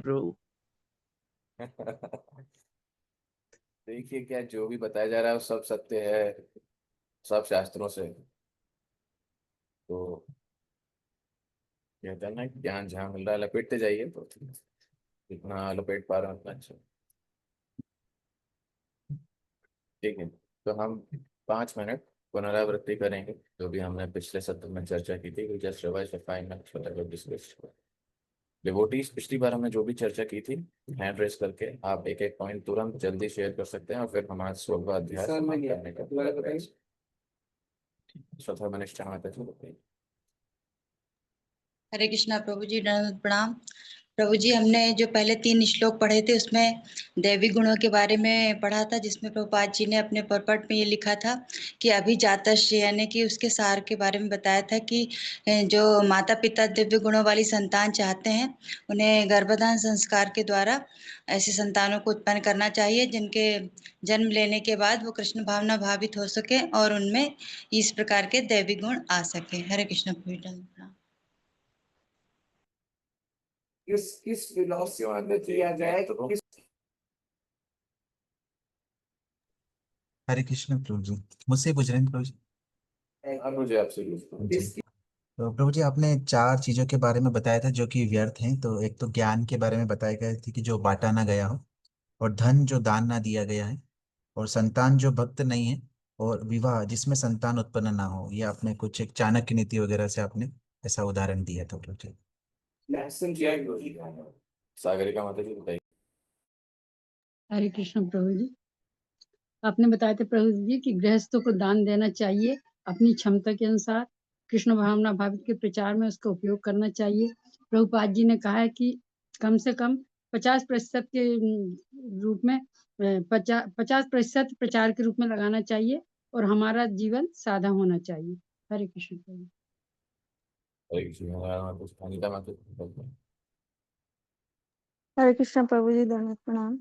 प्रभु। देखिए, क्या जो भी बताया जा रहा है वो सब सत्य है, सब शास्त्रों से। तो कहते हैं ना, ज्ञान जहाँ मिल रहा है लपेटते जाइए, तो जितना लपेट पा रहे हैं उतना अच्छा। ठीक है, तो हम 5 मिनट पुनरावृत्ति करेंगे जो भी हमने पिछले सत्र में चर्चा की थी। Just revise the 5 minute discuss. Devotees, पिछली बार हमने जो भी चर्चा की थी, हैंड रेस करके आप एक एक पॉइंट तुरंत जल्दी शेयर कर सकते हैं और फिर हमारा 16वां अध्याय समाप्त करने का प्रयास। स्वतः मनिष्ठ हरे कृष्णा प्रभु जी, दंडवत प्रणाम। प्रभु जी, हमने जो पहले 3 श्लोक पढ़े थे उसमें दैवी गुणों के बारे में पढ़ा था, जिसमें प्रभुपाद जी ने अपने परपट में ये लिखा था कि अभिजातस्य, यानी कि उसके सार के बारे में बताया था कि जो माता पिता दिव्य गुणों वाली संतान चाहते हैं उन्हें गर्भधान संस्कार के द्वारा ऐसे संतानों को उत्पन्न करना चाहिए जिनके जन्म लेने के बाद वो कृष्ण भावना भावित हो सके और उनमें इस प्रकार के दैवी गुण आ सके। हरे कृष्ण प्रभु जी, दंडवत प्रणाम। किस फिलॉसफी में किया जाए तो किस। हरे कृष्ण प्रभु जी, मुझसे पूछ रहे हैं प्रभु जी। मुझे आपसे जी। तो प्रभु जी, आपने 4 चीजों के बारे में बताया था जो कि व्यर्थ हैं। तो एक तो ज्ञान के बारे में बताया गया था कि जो बांटा ना गया हो, और धन जो दान ना दिया गया है, और संतान जो भक्त नहीं है, और विवाह जिसमें संतान उत्पन्न ना हो। ये आपने कुछ एक चाणक्य नीति वगैरह से आपने ऐसा उदाहरण दिया था प्रभु जी। सागरिका माता जी बताइए। हरे कृष्ण प्रभु जी, आपने बताया था प्रभु जी कि गृहस्थों को दान देना चाहिए अपनी क्षमता के अनुसार, कृष्ण भावना भावित के प्रचार में उसका उपयोग करना चाहिए। प्रभुपाद जी ने कहा है कि कम से कम 50% के रूप में 50% प्रचार के रूप में लगाना चाहिए और हमारा जीवन सादा होना चाहिए। हरे कृष्ण प्रभु। हरे कृष्ण। अनिता माता जी। हरे कृष्ण प्रभु जी, दंडवत प्रणाम।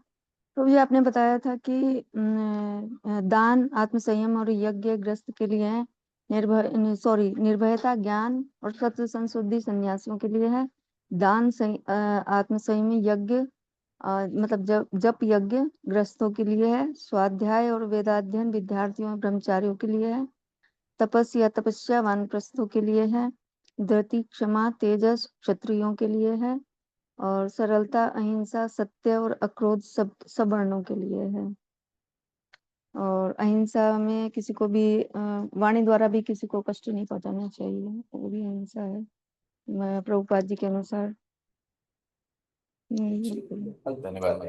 प्रभु जी, आपने बताया था कि दान आत्मसंयम और यज्ञ ग्रस्त के लिए है, निर्भयता ज्ञान और सत्य संशुद्धि सन्यासियों के लिए है। दान आत्मसंयम यज्ञ मतलब जप यज्ञ ग्रस्तों के लिए है। स्वाध्याय और वेदाध्ययन विद्यार्थियों और ब्रह्मचारियों के लिए है। तपस्या वानप्रस्थों के लिए है। धृति क्षमा तेजस क्षत्रियों के लिए है। और सरलता अहिंसा सत्य और अक्रोध सब वर्णों के लिए है। और अहिंसा में किसी को भी वाणी द्वारा भी किसी को कष्ट नहीं पहुंचाना चाहिए, वो भी अहिंसा है प्रभुपाद जी के अनुसार। धन्यवाद।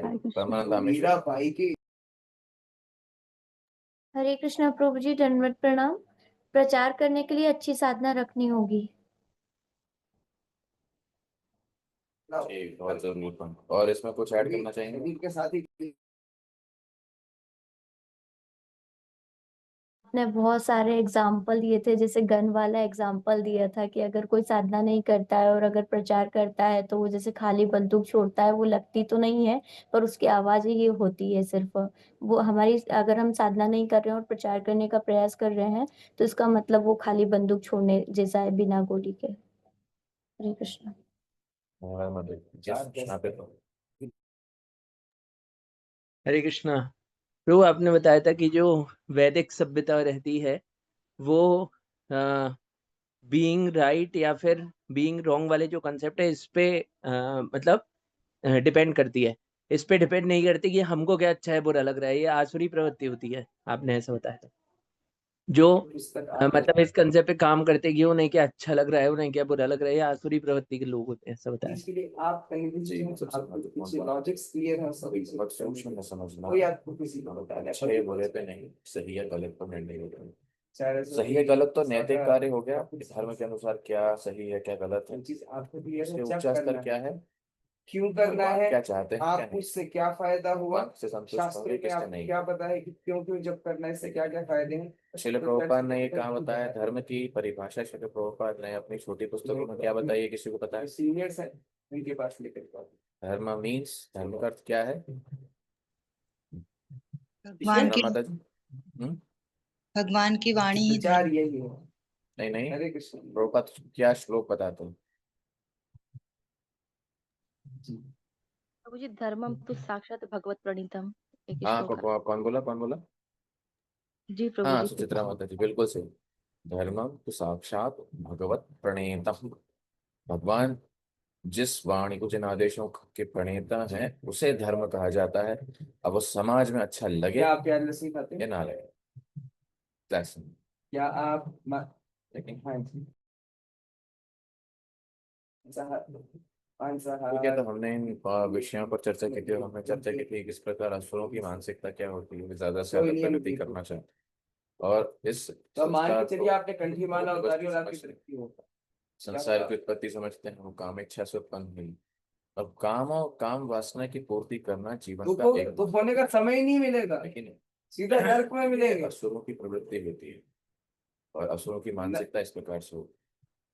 हरे कृष्णा प्रभु जी, दंडवत प्रणाम। प्रचार करने के लिए अच्छी साधना रखनी होगी। बहुत जरूरी। और इसमें कुछ ऐड करना चाहेंगे के साथ ही। आपने बहुत सारे एग्जाम्पल दिए थे, जैसे गन वाला एग्जाम्पल दिया था कि अगर कोई साधना नहीं करता है और अगर प्रचार करता है तो वो जैसे खाली बंदूक छोड़ता है, वो लगती तो नहीं है पर उसकी आवाज ही होती है सिर्फ। वो हमारी, अगर हम साधना नहीं कर रहे हैं और प्रचार करने का प्रयास कर रहे हैं तो इसका मतलब वो खाली बंदूक छोड़ने जैसा है, बिना गोली के। हरे कृष्ण। हरे कृष्णा प्रभु, आपने बताया था कि जो वैदिक सभ्यता रहती है वो बीइंग राइट या फिर बीइंग रॉन्ग वाले जो कंसेप्ट है इस पे मतलब डिपेंड करती है। इस पे डिपेंड नहीं करती कि हमको क्या अच्छा है बुरा लग रहा है, ये आसुरी प्रवृत्ति होती है। आपने ऐसा बताया था जो मतलब इस कंसेप्ट पे काम करते कि उन्हें क्या अच्छा लग रहा है, उन्हें क्या बुरा लग रहा है, ये आसुरी प्रवृत्ति के लोग होते हैं, ऐसा बताया। इसके लिए आप कहीं भी लॉजिक्स क्लियर है, सभी समझना, कोई आपको किसी को बताना अच्छा ये बुरे पे नहीं, सही है गलत पर निर्णय होता है। सही है गलत तो नैतिक कार्य हो गया, धर्म के अनुसार क्या सही है क्या गलत है, आपको उच्च स्तर क्या है, क्यों करना है, क्या चाहते हैं, आप उससे क्या फायदा हुआ, शास्त्र में आपको क्या पता है कि क्यों क्यों जब करना है, इससे क्या क्या फायदे हैं। श्रील प्रभुपाद ने ये कहा बताया, धर्म की परिभाषा श्रील प्रभुपाद ने अपनी छोटी पुस्तकों में क्या बताई है, किसी को पता है? सीनियर्स है उनके पास लेकर। धर्म मीन्स, धर्म का अर्थ क्या है? भगवान की वाणी ही विचार यही है। नहीं, हरे कृष्ण। प्रभुपाद क्या श्लोक बताते हैं? प्रभु जी धर्मम तो साक्षात भगवत प्रणीतम एक हाँ, श्लोक है। कौन बोला, कौन बोला? जी प्रभु हाँ, जी सुचित्रा माता जी, बिल्कुल सही। धर्मम तो साक्षात भगवत प्रणेतम। भगवान जिस वाणी को, जिन आदेशों के प्रणेता है, उसे धर्म कहा जाता है। अब वो समाज में अच्छा लगे क्या आप प्याज लस्सी खाते या हैं? ना लगे, That's it। क्या आप लेकिन हाँ जी ठीक है, तो हमने इन विषयों पर चर्चा की थी, और हमने चर्चा की थी किस प्रकार असुरों की मानसिकता क्या होती है, वे ज्यादा से कोई ज्यादा नियम प्रगति नहीं। करना चाहते हैं। और इस तो मान संसार के चलिए को आपने कंठी माला वो उतारी और वस्तु आपकी समझते हैं। तृप्ति होगा। संसार की उत्पत्ति समझते हैं, वो काम इच्छा से उत्पन्न हुई। अब काम और काम वासना की पूर्ति करना जीवन का एक तो होने का समय ही नहीं मिलेगा, लेकिन सीधा नरक में मिलेगा। असुरों की प्रवृत्ति होती है, और असुरों की मानसिकता इस प्रकार से होती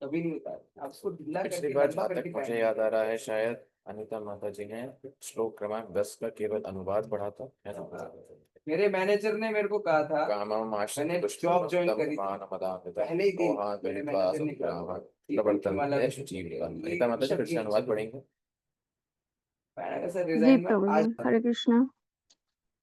कभी नहीं उतार, आपको ढीला है। पिछली करके बार लंबा जहाँ करके तक मुझे पहनना याद आ रहा है, शायद अनिता माता जी ने श्लोक क्रमांक 10 का केवल अनुवाद पढ़ा था, है ना? मेरे मैनेजर ने मेरे को कहा था, कामम आश्रित मैंने दुष्टं जॉब ज्वाइन तम करी थी, मानमदान्वितः पहले ही दिन मोहान् मेरे गृहीत्वा मैनेजर ने कहा संग्रामान् कि प्रवर्तन्ते कंठीमाला शुचिव्रतम्। ये अनिता माता जी शब्द फिर से अनुवाद पढ़ेंगे। मैंने कहा सर जी रिजाइन में प्रभु आज जी, हरे कृष्णा।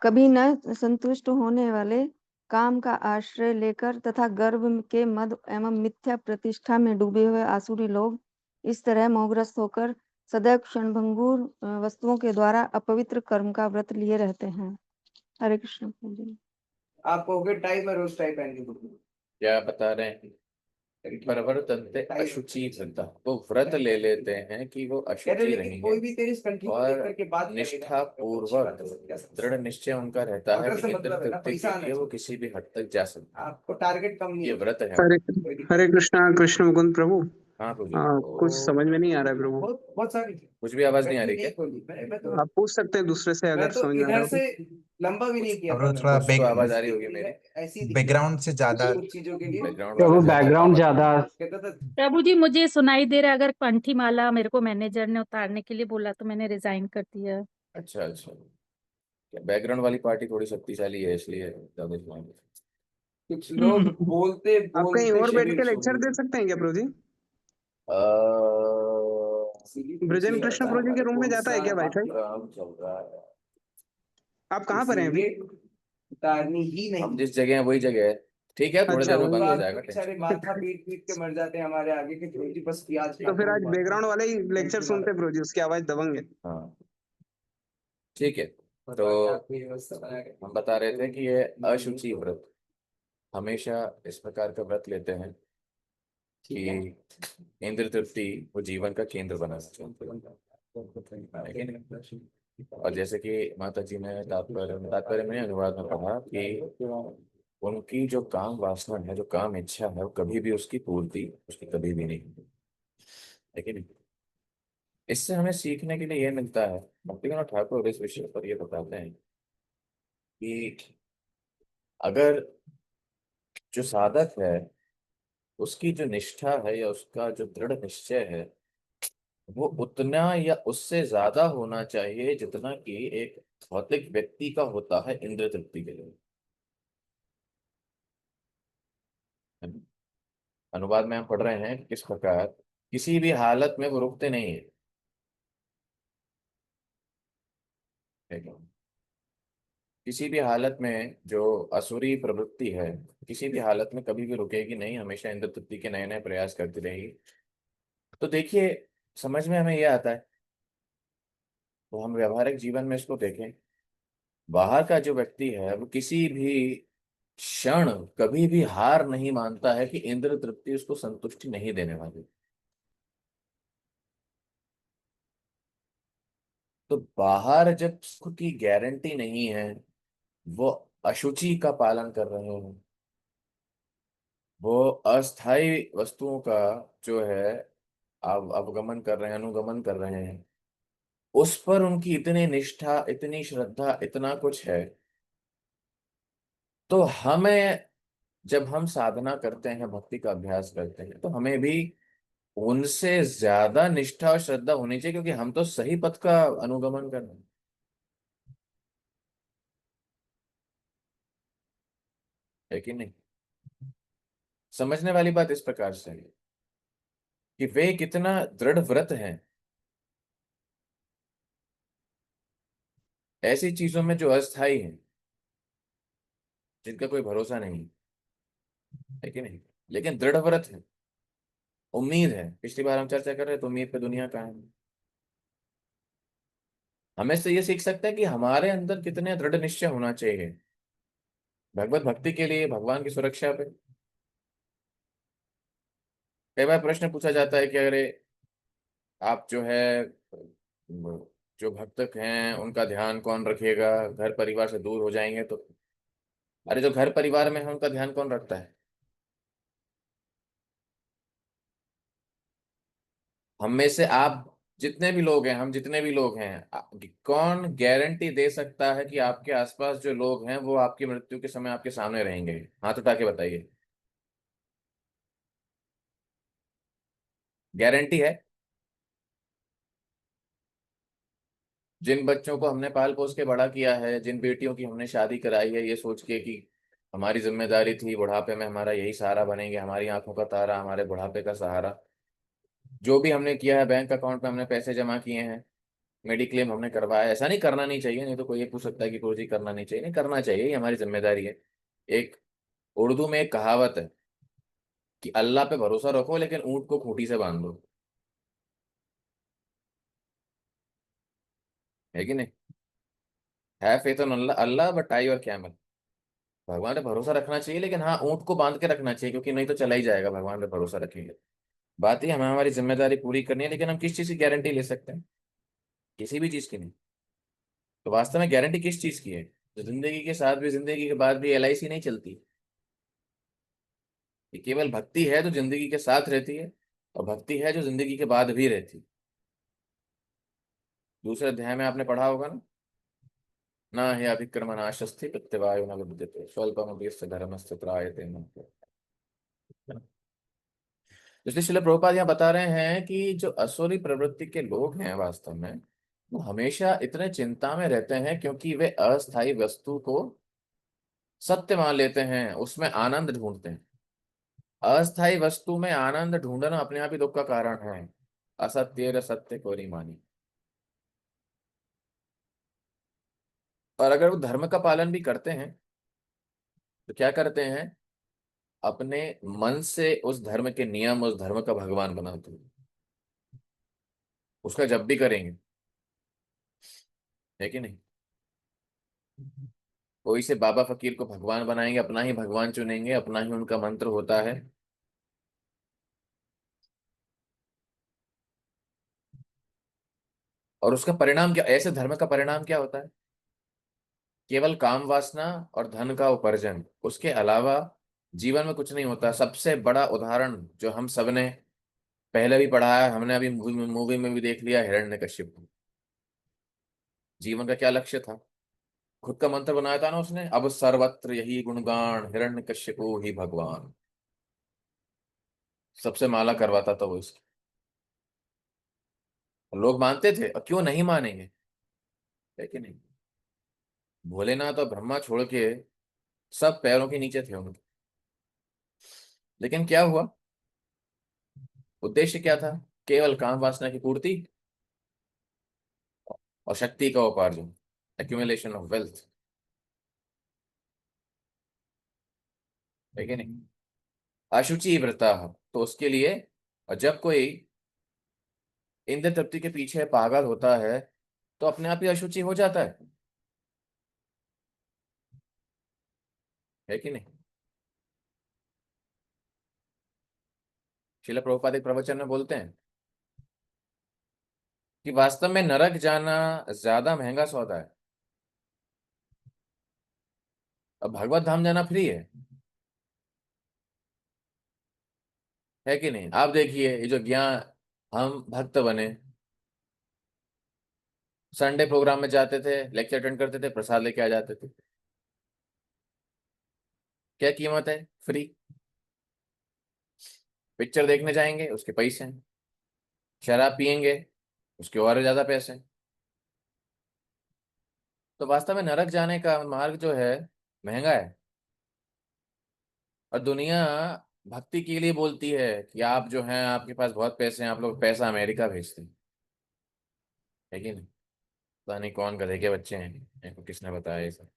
कभी न संतुष्ट होने वाले, काम का आश्रय लेकर तथा गर्व के मद एवं मिथ्या प्रतिष्ठा में डूबे हुए आसुरी लोग इस तरह मोहग्रस्त होकर सदैव क्षणभंगुर वस्तुओं के द्वारा अपवित्र कर्म का व्रत लिए रहते हैं। हरे कृष्ण प्रभु जी। आप कहोगे टाई में रोज टाई पहन के घूमो। क्या बता रहे हैं? प्रवर्तन्ते अशुचि व्रतः, वो व्रत ले लेते हैं कि वो कह रहे अशुचि लेकिन रहेंगे, कोई भी तेरी कंठी को देख और करके बात करेगा, निष्ठा तो अच्छी पूर्वक बात है, सब क्या सकते दृढ़ निश्चय उनका रहता है ऑर्डर कि से इंद्र मतलब है ना, तृप्ति पैसा के आना लिए वो चाहिए। किसी भी हद तक जा सकते हैं। आपको टारगेट कम नहीं ये होगा। व्रत है। हरे कोई दिक्कत हरे कृष्णा कृष्ण मुकुंद प्रभु। हाँ प्रभु जी। कुछ समझ में नहीं आ रहा है प्रभु। बहुत सारी कुछ भी आवाज नहीं आ रही नहीं क्या? खोली मैं तो आप पूछ सकते हैं दूसरे से मैं अगर तो समझ में आ रहा इधर हो तो। से लंबा भी नहीं किया प्रभु था थोड़ा कुछ तो आवाज आ रही होगी मेरी। ऐसी दिखती बैकग्राउंड से ज्यादा कुछ चीजों के लिए बैकग्राउंड प्रभु वाला बैकग्राउंड ज्यादा। कहता था प्रभु जी मुझे सुनाई दे रहा है, अगर कंठी माला मेरे को मैनेजर ने उतारने के लिए बोला तो मैंने रिजाइन कर दिया। अच्छा अच्छा, बैकग्राउंड वाली पार्टी थोड़ी शक्तिशाली है, इसलिए ज्यादा सुनाई। कुछ लोग बोलते आप कहीं बोलते और बैठ के शरीर छोड़ लेक्चर दे देते सकते हैं क्या प्रभु जी? इसीलिए ब्रजन पूछिए कृष्ण ऐसा प्रभु जी के हमारे रूम में को जाता है क्या वाईफाई? काम चल रहा है, आप कहाँ पर हैं अभी? इसीलिए उतारनी ही नहीं। हम जिस जगह हैं वही जगह है। ठीक है, थोड़ी अच्छा देर में बंद हो वही। जाएगा। बेचारे माथा पीट पीट के मर जाते हैं हमारे आगे के छोटी बस प्याज तो फिर आज बैकग्राउंड वाले ही लेक्चर सुनते प्रभु जी, उसकी आवाज दबंगे। हाँ ठीक है, तो हम बता रहे थे कि ये अशुचि व्रत हमेशा इस प्रकार का व्रत लेते हैं कि इंद्र तृप्ति वो जीवन का केंद्र बनाना चाहते हैं। और जैसे कि माता जी ने तात्पर्य में अनुवाद में कहा कि उनकी जो काम वासना है, जो काम इच्छा है, वो कभी भी उसकी पूर्ति उसकी कभी भी नहीं होती। लेकिन इससे हमें सीखने के लिए ये मिलता है, भक्तिविनोद ठाकुर इस विषय पर ये बताते हैं कि अगर जो साधक है उसकी जो निष्ठा है या उसका जो दृढ़ निश्चय है, वो उतना या उससे ज्यादा होना चाहिए जितना कि एक भौतिक व्यक्ति का होता है इंद्र तृप्ति के लिए। अनुवाद में हम पढ़ रहे हैं कि किस प्रकार किसी भी हालत में वो रुकते नहीं है। ठीक है? किसी भी हालत में जो असुरी प्रवृत्ति है, किसी भी हालत में कभी भी रुकेगी नहीं, हमेशा इंद्र तृप्ति के नए नए प्रयास करती रहेगी। तो देखिए, समझ में हमें यह आता है, तो हम व्यवहारिक जीवन में इसको देखें। बाहर का जो व्यक्ति है वो किसी भी क्षण कभी भी हार नहीं मानता है कि इंद्र तृप्ति उसको संतुष्टि नहीं देने वाली। तो बाहर जब सुख की गारंटी नहीं है, वो अशुचि का पालन कर रहे हैं, वो अस्थाई वस्तुओं का जो है अवगमन कर रहे हैं, अनुगमन कर रहे हैं, उस पर उनकी इतनी निष्ठा, इतनी श्रद्धा, इतना कुछ है, तो हमें जब हम साधना करते हैं, भक्ति का अभ्यास करते हैं, तो हमें भी उनसे ज्यादा निष्ठा और श्रद्धा होनी चाहिए, क्योंकि हम तो सही पथ का अनुगमन कर रहे हैं। है कि नहीं? समझने वाली बात इस प्रकार से है कि वे कितना दृढ़ व्रत हैं। ऐसी चीजों में जो अस्थाई है, जिनका कोई भरोसा नहीं है कि नहीं, लेकिन दृढ़ व्रत है, उम्मीद है। पिछली बार हम चर्चा कर रहे थे, तो उम्मीद पे दुनिया का है। हमें से ये सीख सकता है कि हमारे अंदर कितने दृढ़ निश्चय होना चाहिए भगवत भक्ति के लिए, भगवान की सुरक्षा पे। कई बार प्रश्न पूछा जाता है कि अरे आप जो है जो भक्त हैं उनका ध्यान कौन रखेगा, घर परिवार से दूर हो जाएंगे तो। अरे जो घर परिवार में है उनका ध्यान कौन रखता है? हम में से आप जितने भी लोग हैं, हम जितने भी लोग हैं, कौन गारंटी दे सकता है कि आपके आसपास जो लोग हैं वो आपकी मृत्यु के समय आपके सामने रहेंगे? हाथ उठा के बताइए। गारंटी है? जिन बच्चों को हमने पाल पोस के बड़ा किया है, जिन बेटियों की हमने शादी कराई है ये सोच के कि हमारी जिम्मेदारी थी, बुढ़ापे में हमारा यही सहारा बनेंगे, हमारी आंखों का तारा, हमारे बुढ़ापे का सहारा। जो भी हमने किया है, बैंक अकाउंट में हमने पैसे जमा किए हैं, मेडिक्लेम हमने करवाया। ऐसा नहीं करना नहीं चाहिए, नहीं तो कोई ये पूछ सकता है कि गुरु जी करना नहीं चाहिए। नहीं, करना चाहिए, ये हमारी जिम्मेदारी है। एक उर्दू में एक कहावत है कि अल्लाह पे भरोसा रखो लेकिन ऊंट को खूंटी से बांध दो, है कि नहीं? है faith on Allah, Allah but tie और कैमल। भगवान पे भरोसा रखना चाहिए, लेकिन हाँ ऊंट को बांध के रखना चाहिए, क्योंकि नहीं तो चला ही जाएगा भगवान पे भरोसा रखेंगे। बात ही हमें हमारी जिम्मेदारी पूरी करनी है, लेकिन हम किस चीज की गारंटी ले सकते हैं? किसी भी चीज की नहीं। तो वास्तव में गारंटी किस चीज की है? जो जिंदगी के साथ भी, जिंदगी के बाद भी LIC नहीं चलती। ये केवल भक्ति है जो जिंदगी के साथ रहती है, और भक्ति है जो जिंदगी के बाद भी रहती है। दूसरे अध्याय में आपने पढ़ा होगा ना, ना हे अभिक्रमणाशस्ति प्रत्यवायो न विद्यते स्वल्पमपि यस्य धर्मस्य त्रायते न। इसलिए श्रील प्रभुपाद यहाँ बता रहे हैं कि जो असुरी प्रवृत्ति के लोग हैं वास्तव में वो हमेशा इतने चिंता में रहते हैं, क्योंकि वे अस्थायी वस्तु को सत्य मान लेते हैं, उसमें आनंद ढूंढते हैं। अस्थायी वस्तु में आनंद ढूंढना अपने आप ही दुख का कारण है। असत्य सत्य कोरी मानी। और अगर वो धर्म का पालन भी करते हैं तो क्या करते हैं? अपने मन से उस धर्म के नियम, उस धर्म का भगवान बनाते हैं। उसका जब भी करेंगे, है कि नहीं? कोई से बाबा फकीर को भगवान बनाएंगे, अपना ही भगवान चुनेंगे, अपना ही उनका मंत्र होता है। और उसका परिणाम क्या? ऐसे धर्म का परिणाम क्या होता है? केवल काम वासना और धन का उपार्जन, उसके अलावा जीवन में कुछ नहीं होता। सबसे बड़ा उदाहरण जो हम सबने पहले भी पढ़ा है, हमने अभी मूवी में भी देख लिया, हिरण्यकश्यप। जीवन का क्या लक्ष्य था? खुद का मंत्र बनाया था ना उसने, अब सर्वत्र यही गुणगान हिरण्यकश्यपो ही भगवान। सबसे माला करवाता था वो इसकी। लोग मानते थे, और क्यों नहीं मानेंगे, है कि नहीं? भोलेनाथ और ब्रह्मा छोड़ के सब पैरों के नीचे थे उनके। लेकिन क्या हुआ? उद्देश्य क्या था? केवल काम वासना की पूर्ति और शक्ति का उपार्जन, एक्यूमुलेशन ऑफ वेल्थ, है कि नहीं? अशुचि व्रता, तो उसके लिए। और जब कोई इंद्र तृप्ति के पीछे पागल होता है तो अपने आप ही अशुचि हो जाता है कि नहीं? श्रील प्रभुपाद एक प्रवचन में बोलते हैं कि वास्तव में नरक जाना ज्यादा महंगा सौदा है, और भगवत धाम जाना फ्री है कि नहीं? आप देखिए, ये जो ज्ञान, हम भक्त बने, संडे प्रोग्राम में जाते थे, लेक्चर अटेंड करते थे, प्रसाद लेके आ जाते थे। क्या कीमत है? फ्री। पिक्चर देखने जाएंगे, उसके पैसे हैं। शराब पियेंगे, उसके और ज्यादा पैसे हैं। तो वास्तव में नरक जाने का मार्ग जो है महंगा है। और दुनिया भक्ति के लिए बोलती है कि आप जो हैं, आपके पास बहुत पैसे हैं, आप लोग पैसा अमेरिका भेजते हैं, है कि नहीं? पता नहीं कौन गधे के बच्चे हैं, मेरे को किसने बताया ये सब।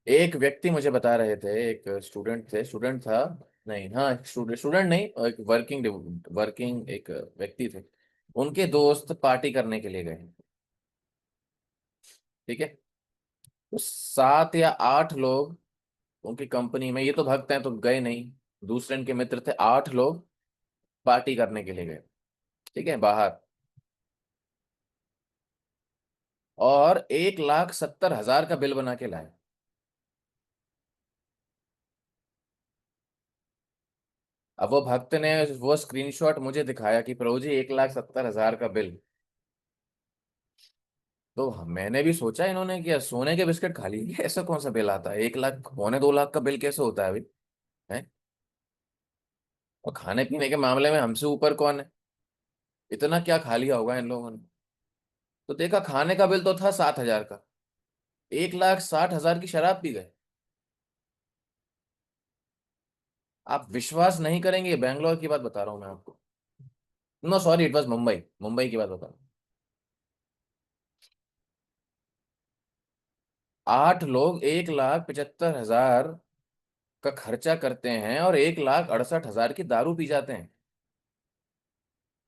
एक व्यक्ति मुझे बता रहे थे, एक स्टूडेंट था, नहीं हाँ स्टूडेंट नहीं, एक वर्किंग एक व्यक्ति थे। उनके दोस्त पार्टी करने के लिए गए, ठीक है। तो 7 या 8 लोग उनकी कंपनी में, ये तो भक्त हैं तो गए नहीं, दूसरे इनके मित्र थे, 8 लोग पार्टी करने के लिए गए, ठीक है, बाहर। और 1,70,000 का बिल बना के लाए। अब वो भक्त ने वो स्क्रीनशॉट मुझे दिखाया कि प्रभु जी 1,70,000 का बिल। तो मैंने भी सोचा इन्होंने क्या सोने के बिस्किट खा लिए, ऐसा कौन सा बिल आता है, 1 लाख, 1,25,00,000 का बिल कैसे होता है अभी, है। और खाने पीने के मामले में हमसे ऊपर कौन है, इतना क्या खा लिया होगा इन लोगों ने। तो देखा खाने का बिल तो था 7,000 का, 1,60,000 की शराब पी गए। आप विश्वास नहीं करेंगे, बैंगलोर की बात बता रहा हूं मैं आपको। No sorry, it was Mumbai, Mumbai की बात बता रहा हूँ। 8 लोग 1,75,000 का खर्चा करते हैं और 1,68,000 की दारू पी जाते हैं।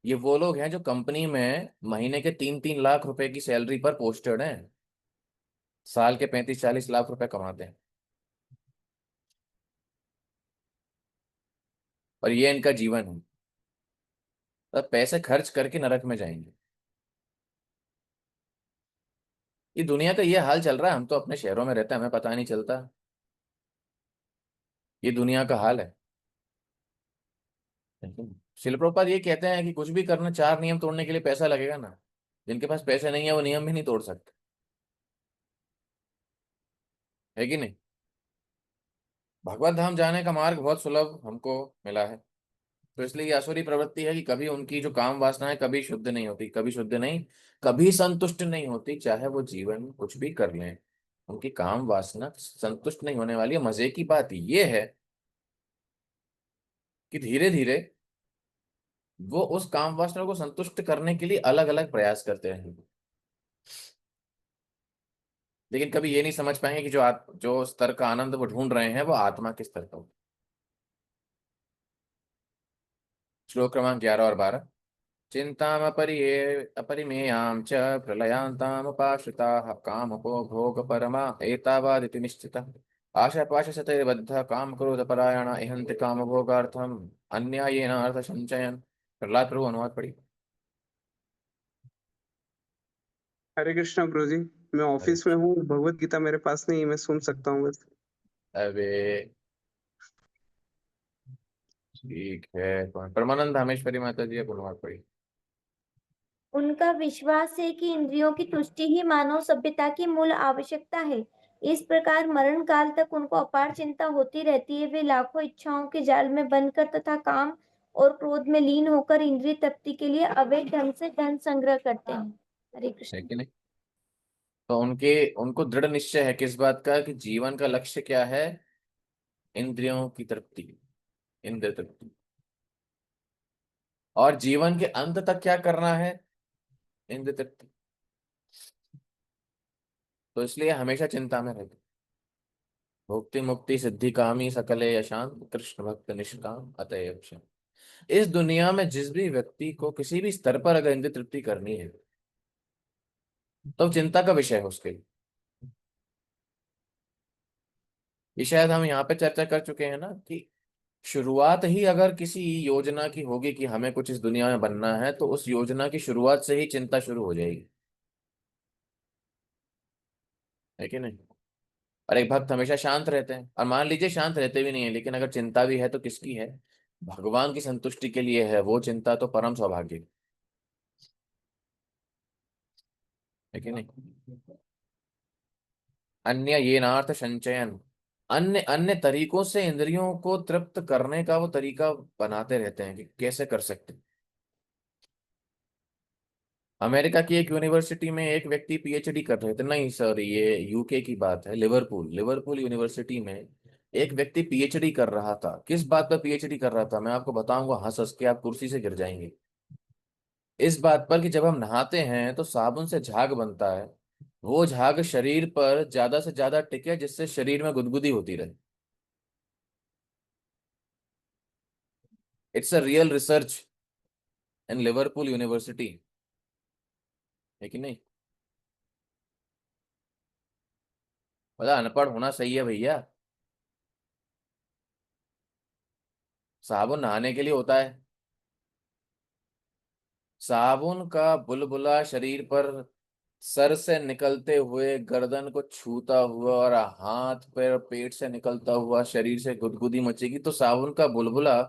ये वो लोग हैं जो कंपनी में महीने के 3-3 लाख रुपए की सैलरी पर पोस्टेड हैं, साल के 35-40 लाख रुपए कमाते हैं, और ये इनका जीवन है। तो पैसे खर्च करके नरक में जाएंगे। ये दुनिया का ये हाल चल रहा है, हम तो अपने शहरों में रहते हैं, हमें पता नहीं चलता। ये दुनिया का हाल है। शिल प्रभुपाद ये कहते हैं कि कुछ भी करना, 4 नियम तोड़ने के लिए पैसा लगेगा ना, जिनके पास पैसे नहीं है वो नियम भी नहीं तोड़ सकते, है कि नहीं। भगवत धाम जाने का मार्ग बहुत सुलभ हमको मिला है। तो इसलिए ये आसुरी प्रवृत्ति है कि कभी उनकी जो काम वासना है कभी शुद्ध नहीं होती, कभी शुद्ध नहीं, कभी संतुष्ट नहीं होती, चाहे वो जीवन में कुछ भी कर लें, उनकी काम वासना संतुष्ट नहीं होने वाली है। मजे की बात ये है कि धीरे धीरे वो उस काम वासना को संतुष्ट करने के लिए अलग अलग प्रयास करते हैं, लेकिन कभी ये नहीं समझ पाएंगे कि जो स्तर का आनंद वो ढूंढ रहे हैं वो आत्मा के स्तर का हो। श्लोक क्रमांक 11 और 12। चिंताम अपरिमेयां च प्रलयांताम उपाश्रिताः कामको भोग परमा एतावादिति निश्चितः आशापाशशतैर्बद्धः काम क्रोध परायणा इहन्ति काम भोगार्थम अन्यायेन अर्थ संचयन। प्रहलाद प्रभु अनुवाद पढ़ी। हरे कृष्णा प्रभु जी। मैं ऑफिस में हूँ, भगवत गीता मेरे पास नहीं है, मैं सुन सकता हूँ बस। अबे ठीक है, परमानंद धामेश्वरी माता जी अनुवाद पढ़ी। उनका विश्वास है कि इंद्रियों की तुष्टि ही मानव सभ्यता की मूल आवश्यकता है। इस प्रकार मरण काल तक उनको अपार चिंता होती रहती है। वे लाखों इच्छाओं के जाल में बंधकर तथा काम और क्रोध में लीन होकर इंद्रिय तृप्ति के लिए अवैध ढंग से धन संग्रह करते हैं। हरे है कृष्ण। कि नहीं। तो उनको दृढ़ निश्चय है किस बात का, कि जीवन का लक्ष्य क्या है, इंद्रियों की तृप्ति, इंद्रिय तृप्ति, और जीवन के अंत तक क्या करना है, इंद्रिय तृप्ति। तो इसलिए हमेशा चिंता में रहते। भुक्ति मुक्ति सिद्धि कामी सकले यशांत कृष्ण भक्त निष्काम अतएव क्षम। इस दुनिया में जिस भी व्यक्ति को किसी भी स्तर पर अगर इंद्रिय तृप्ति करनी है तो चिंता का विषय है उसके लिए। ये शायद हम यहाँ पे चर्चा कर चुके हैं ना कि शुरुआत ही अगर किसी योजना की होगी कि हमें कुछ इस दुनिया में बनना है, तो उस योजना की शुरुआत से ही चिंता शुरू हो जाएगी, है कि नहीं। और एक भक्त हमेशा शांत रहते हैं, और मान लीजिए शांत रहते भी नहीं है, लेकिन अगर चिंता भी है तो किसकी है, भगवान की संतुष्टि के लिए है वो चिंता, तो परम सौभाग्य, है कि नहीं। अन्य ये नार्थ संचयन, अन्य अन्य तरीकों से इंद्रियों को तृप्त करने का वो तरीका बनाते रहते हैं कि कैसे कर सकते हैं। अमेरिका की एक यूनिवर्सिटी में एक व्यक्ति पीएचडी कर रहे थे, नहीं सर ये यूके की बात है, लिवरपूल लिवरपूल यूनिवर्सिटी में एक व्यक्ति पीएचडी कर रहा था। किस बात पर पीएचडी कर रहा था मैं आपको बताऊंगा, हंस हंस के आप कुर्सी से गिर जाएंगे। इस बात पर कि जब हम नहाते हैं तो साबुन से झाग बनता है, वो झाग शरीर पर ज्यादा से ज्यादा टिके जिससे शरीर में गुदगुदी होती रहे। It's a real research in Liverpool university, है कि नहीं? मतलब अनपढ़ होना सही है भैया। साबुन नहाने के लिए होता है। साबुन का बुलबुला शरीर पर सर से निकलते हुए गर्दन को छूता हुआ और हाथ पैर पेट से निकलता हुआ शरीर से गुदगुदी मचेगी, तो साबुन का बुलबुला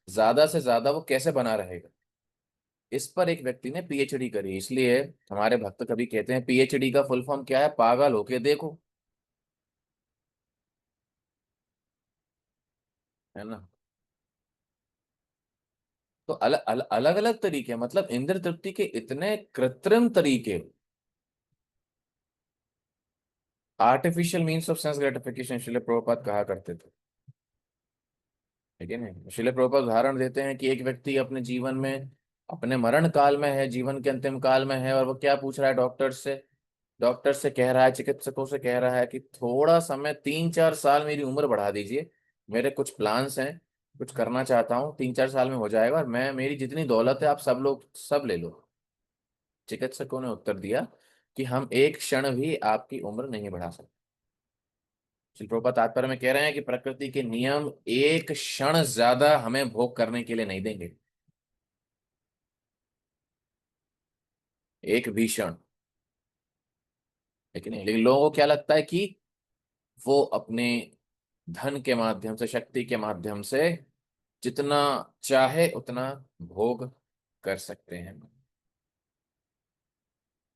ज्यादा से ज्यादा वो कैसे बना रहेगा? इस पर एक व्यक्ति ने पीएचडी करी। इसलिए हमारे भक्त कभी कहते हैं पीएचडी का फुल फॉर्म क्या है, पागल होके देखो, है ना? तो अलग अलग तरीके, मतलब इंद्र तृप्ति के इतने कृत्रिम तरीके, artificial means of sense gratification Srila Prabhupada कहा करते थे, ठीक है ना? श्रील प्रभुपाद उदाहरण देते हैं कि एक व्यक्ति अपने जीवन में, अपने मरण काल में है, जीवन के अंतिम काल में है, और वो क्या पूछ रहा है डॉक्टर से? डॉक्टर से कह रहा है, चिकित्सकों से कह रहा है कि थोड़ा समय 3-4 साल मेरी उम्र बढ़ा दीजिए, मेरे कुछ प्लान्स हैं, कुछ करना चाहता हूँ, 3-4 साल में हो जाएगा, और मैं, मेरी जितनी दौलत है आप सब लोग सब ले लो। चिकित्सकों ने उत्तर दिया कि हम एक क्षण भी आपकी उम्र नहीं बढ़ा सकते। श्री प्रभुपाद तात्पर्य में कह रहे हैं कि प्रकृति के नियम एक क्षण ज्यादा हमें भोग करने के लिए नहीं देंगे, एक भी क्षण। लेकिन लोगों को क्या लगता है कि वो अपने धन के माध्यम से, शक्ति के माध्यम से जितना चाहे उतना भोग कर सकते हैं,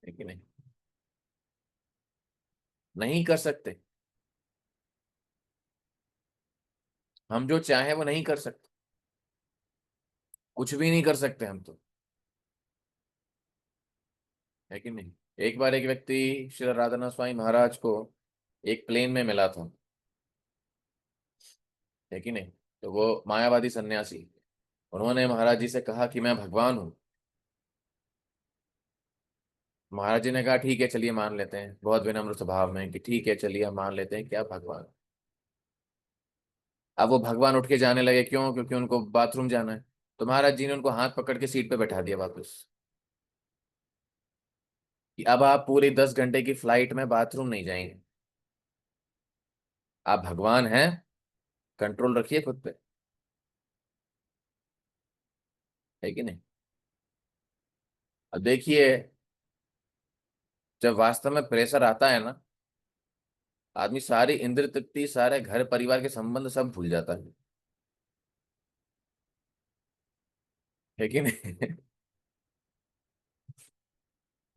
लेकिन नहीं, नहीं कर सकते। हम जो चाहे वो नहीं कर सकते, कुछ भी नहीं कर सकते हम तो, है कि नहीं? एक बार एक व्यक्ति श्री राधानाथ स्वामी महाराज को एक प्लेन में मिला था, है कि नहीं? तो वो मायावादी सन्यासी, उन्होंने महाराज जी से कहा कि मैं भगवान हूँ। महाराज जी ने कहा ठीक है चलिए मान लेते हैं, बहुत विनम्र स्वभाव में, कि ठीक है चलिए हम मान लेते हैं कि आप भगवान। अब वो भगवान उठ के जाने लगे, क्यों? क्योंकि उनको बाथरूम जाना है। तो महाराज जी ने उनको हाथ पकड़ के सीट पे बैठा दिया वापस, कि अब आप पूरी 10 घंटे की फ्लाइट में बाथरूम नहीं जाएंगे, आप भगवान हैं, कंट्रोल रखिए खुद पे, है कि नहीं? अब देखिए, जब वास्तव में प्रेशर आता है ना, आदमी सारी इंद्र तृप्ति, सारे घर परिवार के संबंध सब भूल जाता है कि नहीं?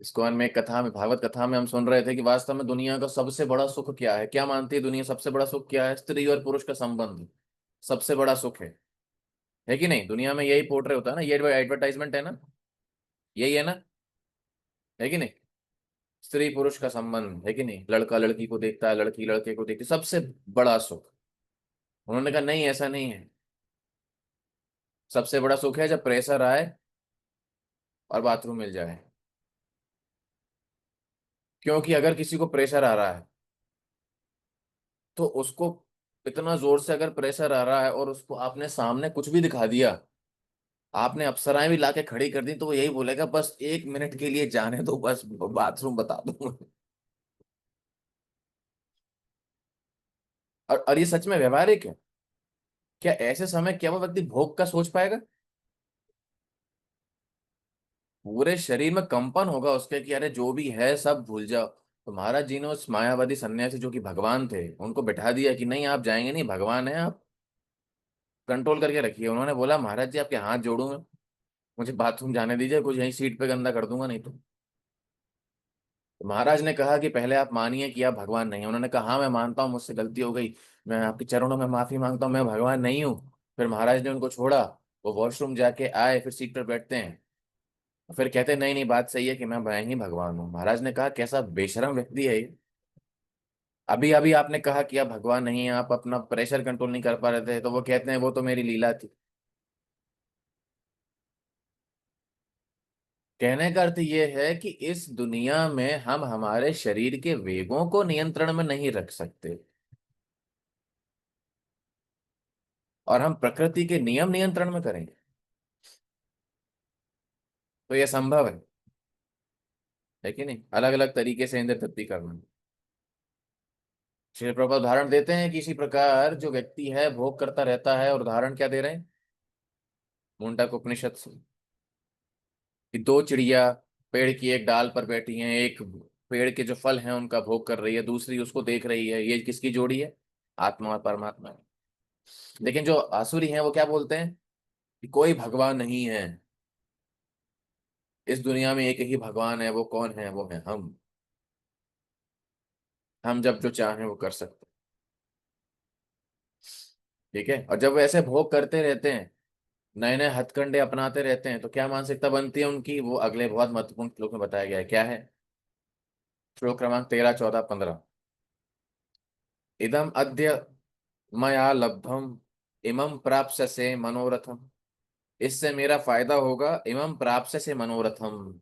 इस्कॉन में एक कथा में, भागवत कथा में हम सुन रहे थे कि वास्तव में दुनिया का सबसे बड़ा सुख क्या है? क्या मानती है दुनिया सबसे बड़ा सुख क्या है? स्त्री और पुरुष का संबंध सबसे बड़ा सुख है कि नहीं? दुनिया में यही पोर्ट्रे होता है ना, ये एडवर्टाइजमेंट है ना, यही है ना, है कि नहीं? स्त्री पुरुष का संबंध, है कि नहीं? लड़का लड़की को देखता है, लड़की लड़के को देखती है, सबसे बड़ा सुख। उन्होंने कहा नहीं, ऐसा नहीं है। सबसे बड़ा सुख है जब प्रेशर आए और बाथरूम मिल जाए। क्योंकि अगर किसी को प्रेशर आ रहा है तो उसको, इतना जोर से अगर प्रेशर आ रहा है और उसको आपने सामने कुछ भी दिखा दिया, आपने अप्सराएं भी लाके खड़ी कर दी, तो वो यही बोलेगा बस 1 मिनट के लिए जाने दो, बस बाथरूम बता दो। और ये सच में व्यवहारिक है। क्या ऐसे समय क्या वो व्यक्ति भोग का सोच पाएगा? पूरे शरीर में कंपन होगा उसके कि अरे जो भी है सब भूल जाओ। तो महाराज जी ने उस मायावादी सन्यासी जो कि भगवान थे उनको बैठा दिया कि नहीं आप जाएंगे नहीं, भगवान है आप, कंट्रोल करके रखिए। उन्होंने बोला महाराज जी आपके हाथ जोड़ूं मैं, मुझे बाथरूम जाने दीजिए, कुछ यहीं सीट पे गंदा कर दूंगा नहीं तो। तो महाराज ने कहा कि पहले आप मानिए कि आप भगवान नहीं हैं। उन्होंने कहा हाँ मैं मानता हूँ, मुझसे गलती हो गई, मैं आपके चरणों में माफी मांगता हूँ, मैं भगवान नहीं हूँ। फिर महाराज ने उनको छोड़ा, वो वॉशरूम जाके आए, फिर सीट पर बैठते हैं, फिर कहते हैं नहीं नहीं बात सही है कि मैं ही भगवान हूँ। महाराज ने कहा कैसा बेशरम व्यक्ति है ये। अभी अभी आपने कहा कि आप भगवान नहीं हैं, आप अपना प्रेशर कंट्रोल नहीं कर पा रहे थे, तो वो कहते हैं वो तो मेरी लीला थी। कहने का अर्थ ये है कि इस दुनिया में हम हमारे शरीर के वेगों को नियंत्रण में नहीं रख सकते, और हम प्रकृति के नियम नियंत्रण में करेंगे तो यह संभव है कि नहीं? अलग अलग तरीके से इंद्र तृप्ति करना। श्री प्रभुपाद उदाहरण देते हैं कि इसी प्रकार जो व्यक्ति है भोग करता रहता है, और उदाहरण क्या दे रहे हैं मुंडक उपनिषद से, कि दो चिड़िया पेड़ की एक डाल पर बैठी हैं, एक पेड़ के जो फल हैं उनका भोग कर रही है, दूसरी उसको देख रही है। ये किसकी जोड़ी है? आत्मा और परमात्मा। लेकिन जो आसुरी हैं वो क्या बोलते हैं कि कोई भगवान नहीं है, इस दुनिया में एक ही भगवान है। वो कौन है? वो है हम जब जो चाहें वो कर सकते हैं। ठीक है, और जब वो ऐसे भोग करते रहते हैं, नए नए हथकंडे अपनाते रहते हैं, तो क्या मानसिकता बनती है उनकी? वो अगले बहुत महत्वपूर्ण श्लोक में बताया गया है। क्या है? श्लोक क्रमांक 13, 14, 15। इदम अद्य मया लब्धम इमं प्राप्स्यसे मनोरथम। इससे मेरा फायदा होगा। इमं प्राप्स्यसे मनोरथम,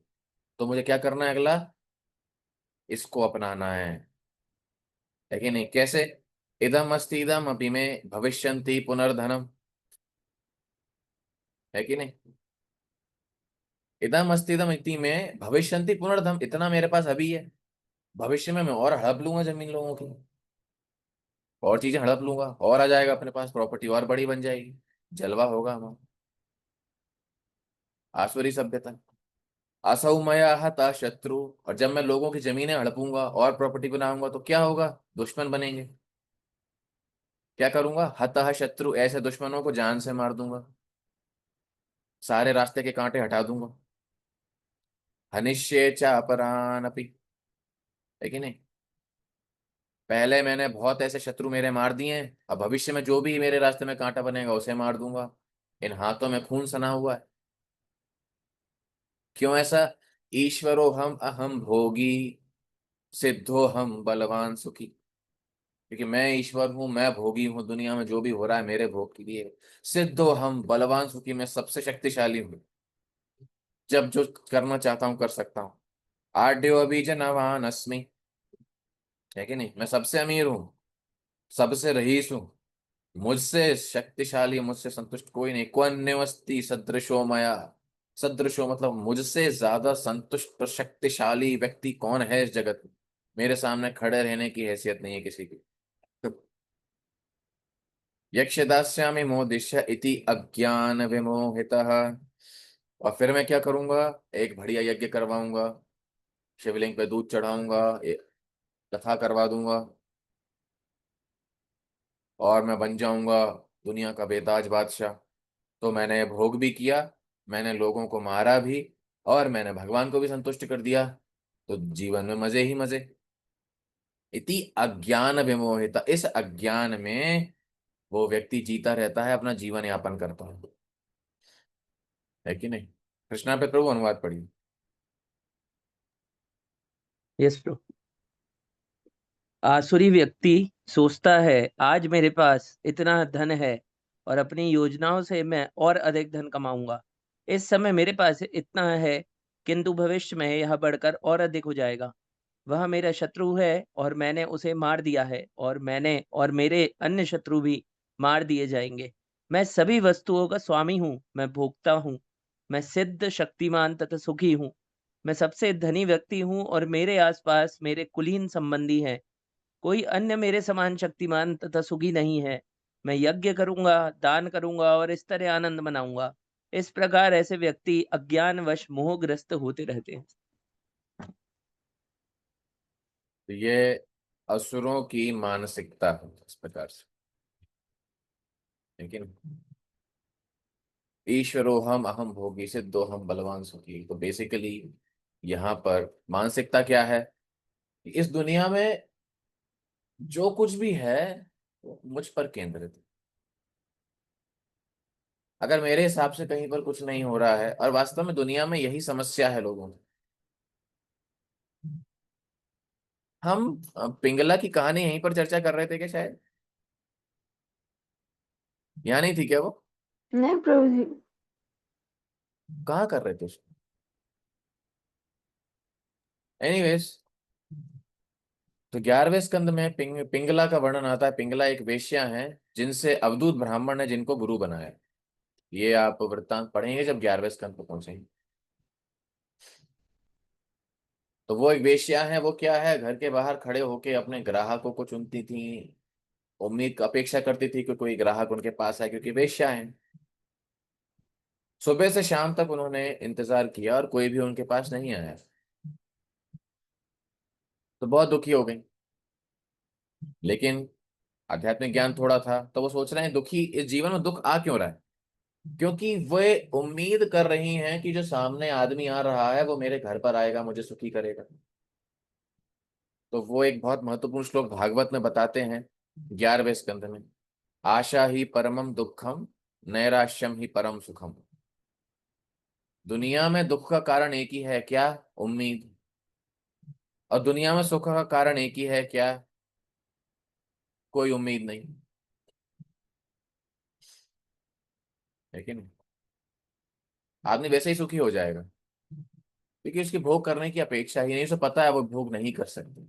तो मुझे क्या करना है? अगला इसको अपनाना है कि नहीं? कैसे? इदम अस्ति इदम अपि में भविष्यन्ति पुनर्धनम, है कि नहीं? इदम अस्ति इदम इति में भविष्यन्ति पुनर्धम, इतना मेरे पास अभी है, भविष्य में मैं और हड़प लूंगा जमीन लोगों की, और चीजें हड़प लूंगा, और आ जाएगा अपने पास, प्रॉपर्टी और बड़ी बन जाएगी, जलवा होगा हमारा। आसुरी सभ्यता। असौ मया हता शत्रु, और जब मैं लोगों की जमीनें हड़पूंगा और प्रॉपर्टी बनाऊंगा तो क्या होगा? दुश्मन बनेंगे। क्या करूंगा? हतः शत्रु, ऐसे दुश्मनों को जान से मार दूंगा, सारे रास्ते के कांटे हटा दूंगा। हनिष्ये च अपरानपि, है कि नहीं? पहले मैंने बहुत ऐसे शत्रु मेरे मार दिए हैं, अब भविष्य में जो भी मेरे रास्ते में कांटा बनेगा उसे मार दूंगा। इन हाथों में खून सना हुआ है। क्यों ऐसा? ईश्वरो हम अहम भोगी, सिद्धो हम बलवान सुखी। क्योंकि मैं ईश्वर हूं, मैं भोगी हूं, दुनिया में जो भी हो रहा है मेरे भोग के लिए। सिद्धो हम बलवान सुखी, मैं सबसे शक्तिशाली हूँ, जब जो करना चाहता हूँ कर सकता हूँ। आड्यो अभिजनवान अस्मि, है कि नहीं? मैं सबसे अमीर हूँ, सबसे रईस हूँ, मुझसे शक्तिशाली, मुझसे संतुष्ट कोई नहीं। क्वन्यवस्ति सदृशो मया, सदृशो मतलब मुझसे ज्यादा संतुष्ट और शक्तिशाली व्यक्ति कौन है इस जगत में? मेरे सामने खड़े रहने की हैसियत नहीं है किसी की। यक्ष दास्यामि मोदिष्य इति अज्ञान विमोहितः, और फिर मैं क्या करूंगा? एक बढ़िया यज्ञ करवाऊंगा, शिवलिंग पे दूध चढ़ाऊंगा, कथा करवा दूंगा, और मैं बन जाऊंगा दुनिया का बेताज बादशाह। तो मैंने भोग भी किया, मैंने लोगों को मारा भी, और मैंने भगवान को भी संतुष्ट कर दिया, तो जीवन में मजे ही मजे। इति अज्ञान विमोहित, इस अज्ञान में वो व्यक्ति जीता रहता है, अपना जीवन यापन करता है कि नहीं? कृष्णा पे प्रभु अनुवाद पढ़िए। Yes bro. आसुरी व्यक्ति सोचता है आज मेरे पास इतना धन है और अपनी योजनाओं से मैं और अधिक धन कमाऊंगा। इस समय मेरे पास इतना है, किंतु भविष्य में यह बढ़कर और अधिक हो जाएगा। वह मेरा शत्रु है और मैंने उसे मार दिया है, और मैंने और मेरे अन्य शत्रु भी मार दिए जाएंगे। मैं सभी वस्तुओं का स्वामी हूँ, मैं भोगता हूँ, मैं सिद्ध शक्तिमान तथा सुखी हूँ। मैं सबसे धनी व्यक्ति हूँ और मेरे आसपास मेरे कुलीन संबंधी हैं। कोई अन्य मेरे समान शक्तिमान तथा सुखी नहीं है। मैं यज्ञ करूंगा, दान करूंगा और इस तरह आनंद मनाऊंगा। इस प्रकार ऐसे व्यक्ति अज्ञानवश मोहग्रस्त होते रहते हैं। तो ये असुरों की मानसिकता है इस प्रकार से, लेकिन ईश्वरो हम अहम भोगी, सिद्धो हम बलवान सुखी। तो बेसिकली यहाँ पर मानसिकता क्या है? इस दुनिया में जो कुछ भी है वो मुझ पर केंद्रित है। अगर मेरे हिसाब से कहीं पर कुछ नहीं हो रहा है, और वास्तव में दुनिया में यही समस्या है लोगों की। हम पिंगला की कहानी यहीं पर चर्चा कर रहे थे क्या? शायद यहाँ नहीं थी क्या वो? नहीं प्रभु जी। कहाँ कर रहे थे उसको? एनीवेज, तो 11वें स्कंद में पिंगला का वर्णन आता है। पिंगला एक वेश्या है जिनसे अवधूत ब्राह्मण ने जिनको गुरु बनाया। ये आप वृत्तांत पढ़ेंगे जब 11वें स्कंद पर पहुंचेंगे। तो वो एक वेश्या है, वो क्या है, घर के बाहर खड़े होके अपने ग्राहकों को चुनती थी, उम्मीद अपेक्षा करती थी कि कोई ग्राहक उनके पास आए, क्योंकि वेश्या है। सुबह से शाम तक उन्होंने इंतजार किया और कोई भी उनके पास नहीं आया, तो बहुत दुखी हो गई। लेकिन आध्यात्मिक ज्ञान थोड़ा था, तो वो सोच रहे हैं दुखी, इस जीवन में दुख आ क्यों रहा है, क्योंकि वे उम्मीद कर रही हैं कि जो सामने आदमी आ रहा है वो मेरे घर पर आएगा, मुझे सुखी करेगा। तो वो एक बहुत महत्वपूर्ण श्लोक भागवत में बताते हैं 11वें स्कंध में, आशा ही परमम दुखम, नैराश्यम ही परम सुखम। दुनिया में दुख का कारण एक ही है, क्या, उम्मीद। और दुनिया में सुख का कारण एक ही है, क्या, कोई उम्मीद नहीं। लेकिन आदमी वैसे ही सुखी हो जाएगा, क्योंकि उसकी भोग करने की अपेक्षा ही नहीं, उसे पता है वो भोग नहीं कर सकते।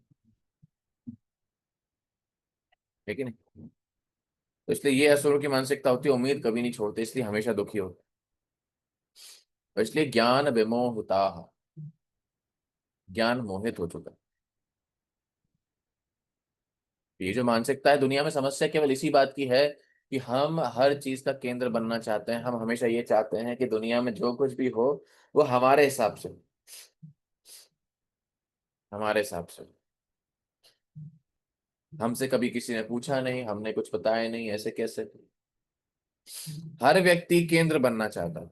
लेकिन तो इसलिए ये असुरों की मानसिकता होती है, उम्मीद कभी नहीं छोड़ते, इसलिए हमेशा दुखी होते। तो इसलिए ज्ञान विमोहता, ज्ञान मोहित हो चुका। ये जो मानसिकता है, दुनिया में समस्या केवल इसी बात की है कि हम हर चीज का केंद्र बनना चाहते हैं। हम हमेशा ये चाहते हैं कि दुनिया में जो कुछ भी हो वो हमारे हिसाब से, हमारे हिसाब से। हमसे कभी किसी ने पूछा नहीं, हमने कुछ बताया नहीं, ऐसे कैसे। हर व्यक्ति केंद्र बनना चाहता है।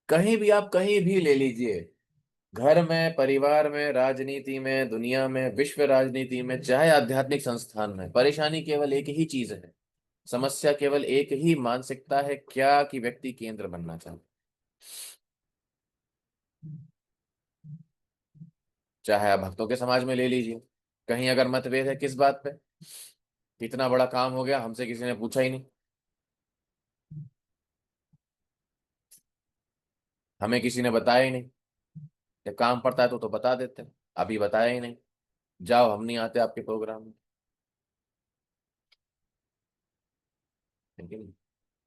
कहीं भी आप कहीं भी ले लीजिए, घर में, परिवार में, राजनीति में, दुनिया में, विश्व राजनीति में, चाहे आध्यात्मिक संस्थान में, परेशानी केवल एक ही चीज है, समस्या केवल एक ही मानसिकता है, क्या, कि व्यक्ति केंद्र बनना चाहता। चाहे आप भक्तों के समाज में ले लीजिए, कहीं अगर मतभेद है, किस बात पे, इतना बड़ा काम हो गया, हमसे किसी ने पूछा ही नहीं, हमें किसी ने बताया ही नहीं। जब काम पड़ता है तो बता देते हैं, अभी बताया ही नहीं, जाओ हम नहीं आते आपके प्रोग्राम में। लेकिन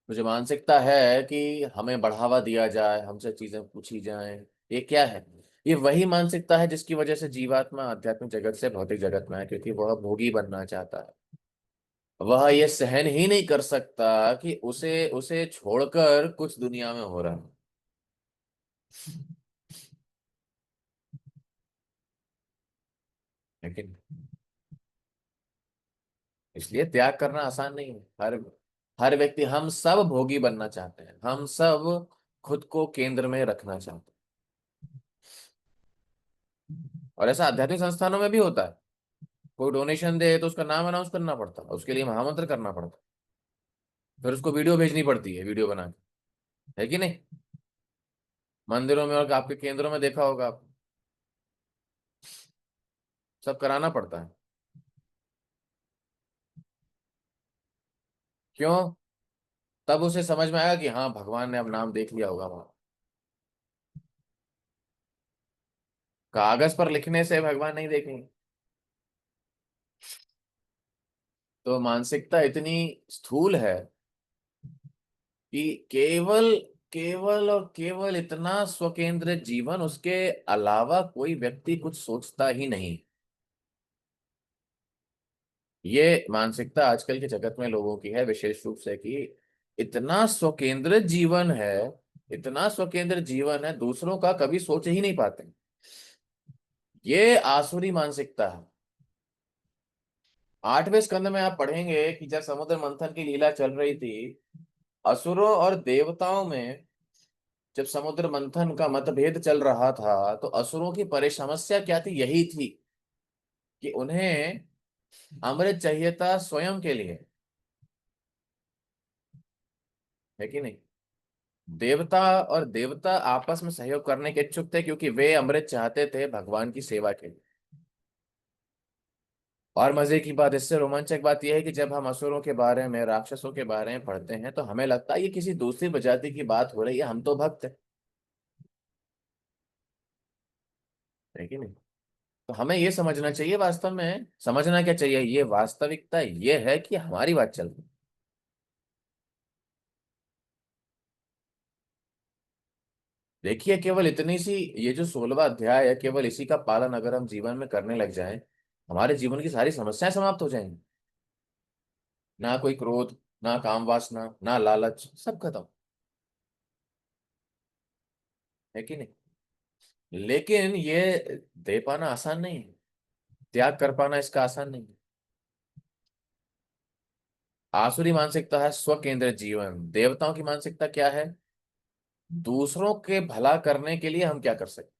मुझे मानसिकता है कि हमें बढ़ावा दिया जाए, हमसे चीजें पूछी जाएं, ये क्या है, ये वही मानसिकता है जिसकी वजह से जीवात्मा आध्यात्मिक जगत से भौतिक जगत में है, क्योंकि वह भोगी बनना चाहता है। वह ये सहन ही नहीं कर सकता कि उसे उसे छोड़कर कुछ दुनिया में हो रहा है। लेकिन इसलिए त्याग करना आसान नहीं है। हर हर व्यक्ति, हम सब भोगी बनना चाहते हैं, हम सब खुद को केंद्र में रखना चाहते हैं। और ऐसा आध्यात्मिक संस्थानों में भी होता है। कोई डोनेशन दे तो उसका नाम अनाउंस करना पड़ता है, उसके लिए महामंत्र करना पड़ता है, फिर उसको वीडियो भेजनी पड़ती है, वीडियो बना के, है कि नहीं। मंदिरों में और आपके केंद्रों में देखा होगा आप, सब कराना पड़ता है। क्यों? तब उसे समझ में आएगा कि हाँ, भगवान ने अब नाम देख लिया होगा वहां। कागज पर लिखने से भगवान नहीं देखेंगे। तो मानसिकता इतनी स्थूल है कि केवल केवल और केवल इतना स्वकेंद्रित जीवन, उसके अलावा कोई व्यक्ति कुछ सोचता ही नहीं। ये मानसिकता आजकल के जगत में लोगों की है, विशेष रूप से, कि इतना स्वकेंद्रित जीवन है, इतना स्वकेंद्रित जीवन है, दूसरों का कभी सोच ही नहीं पाते। ये आसुरी मानसिकता है। 8वें स्कंद में आप पढ़ेंगे कि जब समुद्र मंथन की लीला चल रही थी, असुरों और देवताओं में जब समुद्र मंथन का मतभेद चल रहा था, तो असुरों की समस्या क्या थी, यही थी कि उन्हें अमृत चाहिए था स्वयं के लिए, है कि नहीं। देवता आपस में सहयोग करने के इच्छुक थे, क्योंकि वे अमृत चाहते थे भगवान की सेवा के लिए। और मजे की बात, इससे रोमांचक बात यह है कि जब हम असुरों के बारे में, राक्षसों के बारे में पढ़ते हैं, तो हमें लगता है ये किसी दूसरी प्रजाति की बात हो रही है, हम तो भक्त हैं। है कि नहीं? तो हमें ये समझना चाहिए, वास्तव में समझना क्या चाहिए, ये वास्तविकता ये है कि हमारी बात चल रही है। देखिए, केवल इतनी सी, ये जो 16वां अध्याय है, केवल इसी का पालन अगर हम जीवन में करने लग जाएं, हमारे जीवन की सारी समस्याएं समाप्त हो जाएंगी। ना कोई क्रोध, ना काम वासना, ना लालच, सब खत्म, है कि नहीं? लेकिन ये दे पाना आसान नहीं है, त्याग कर पाना इसका आसान नहीं है। आसुरी मानसिकता है स्व केंद्रित जीवन, देवताओं की मानसिकता क्या है? दूसरों के भला करने के लिए हम क्या कर सकते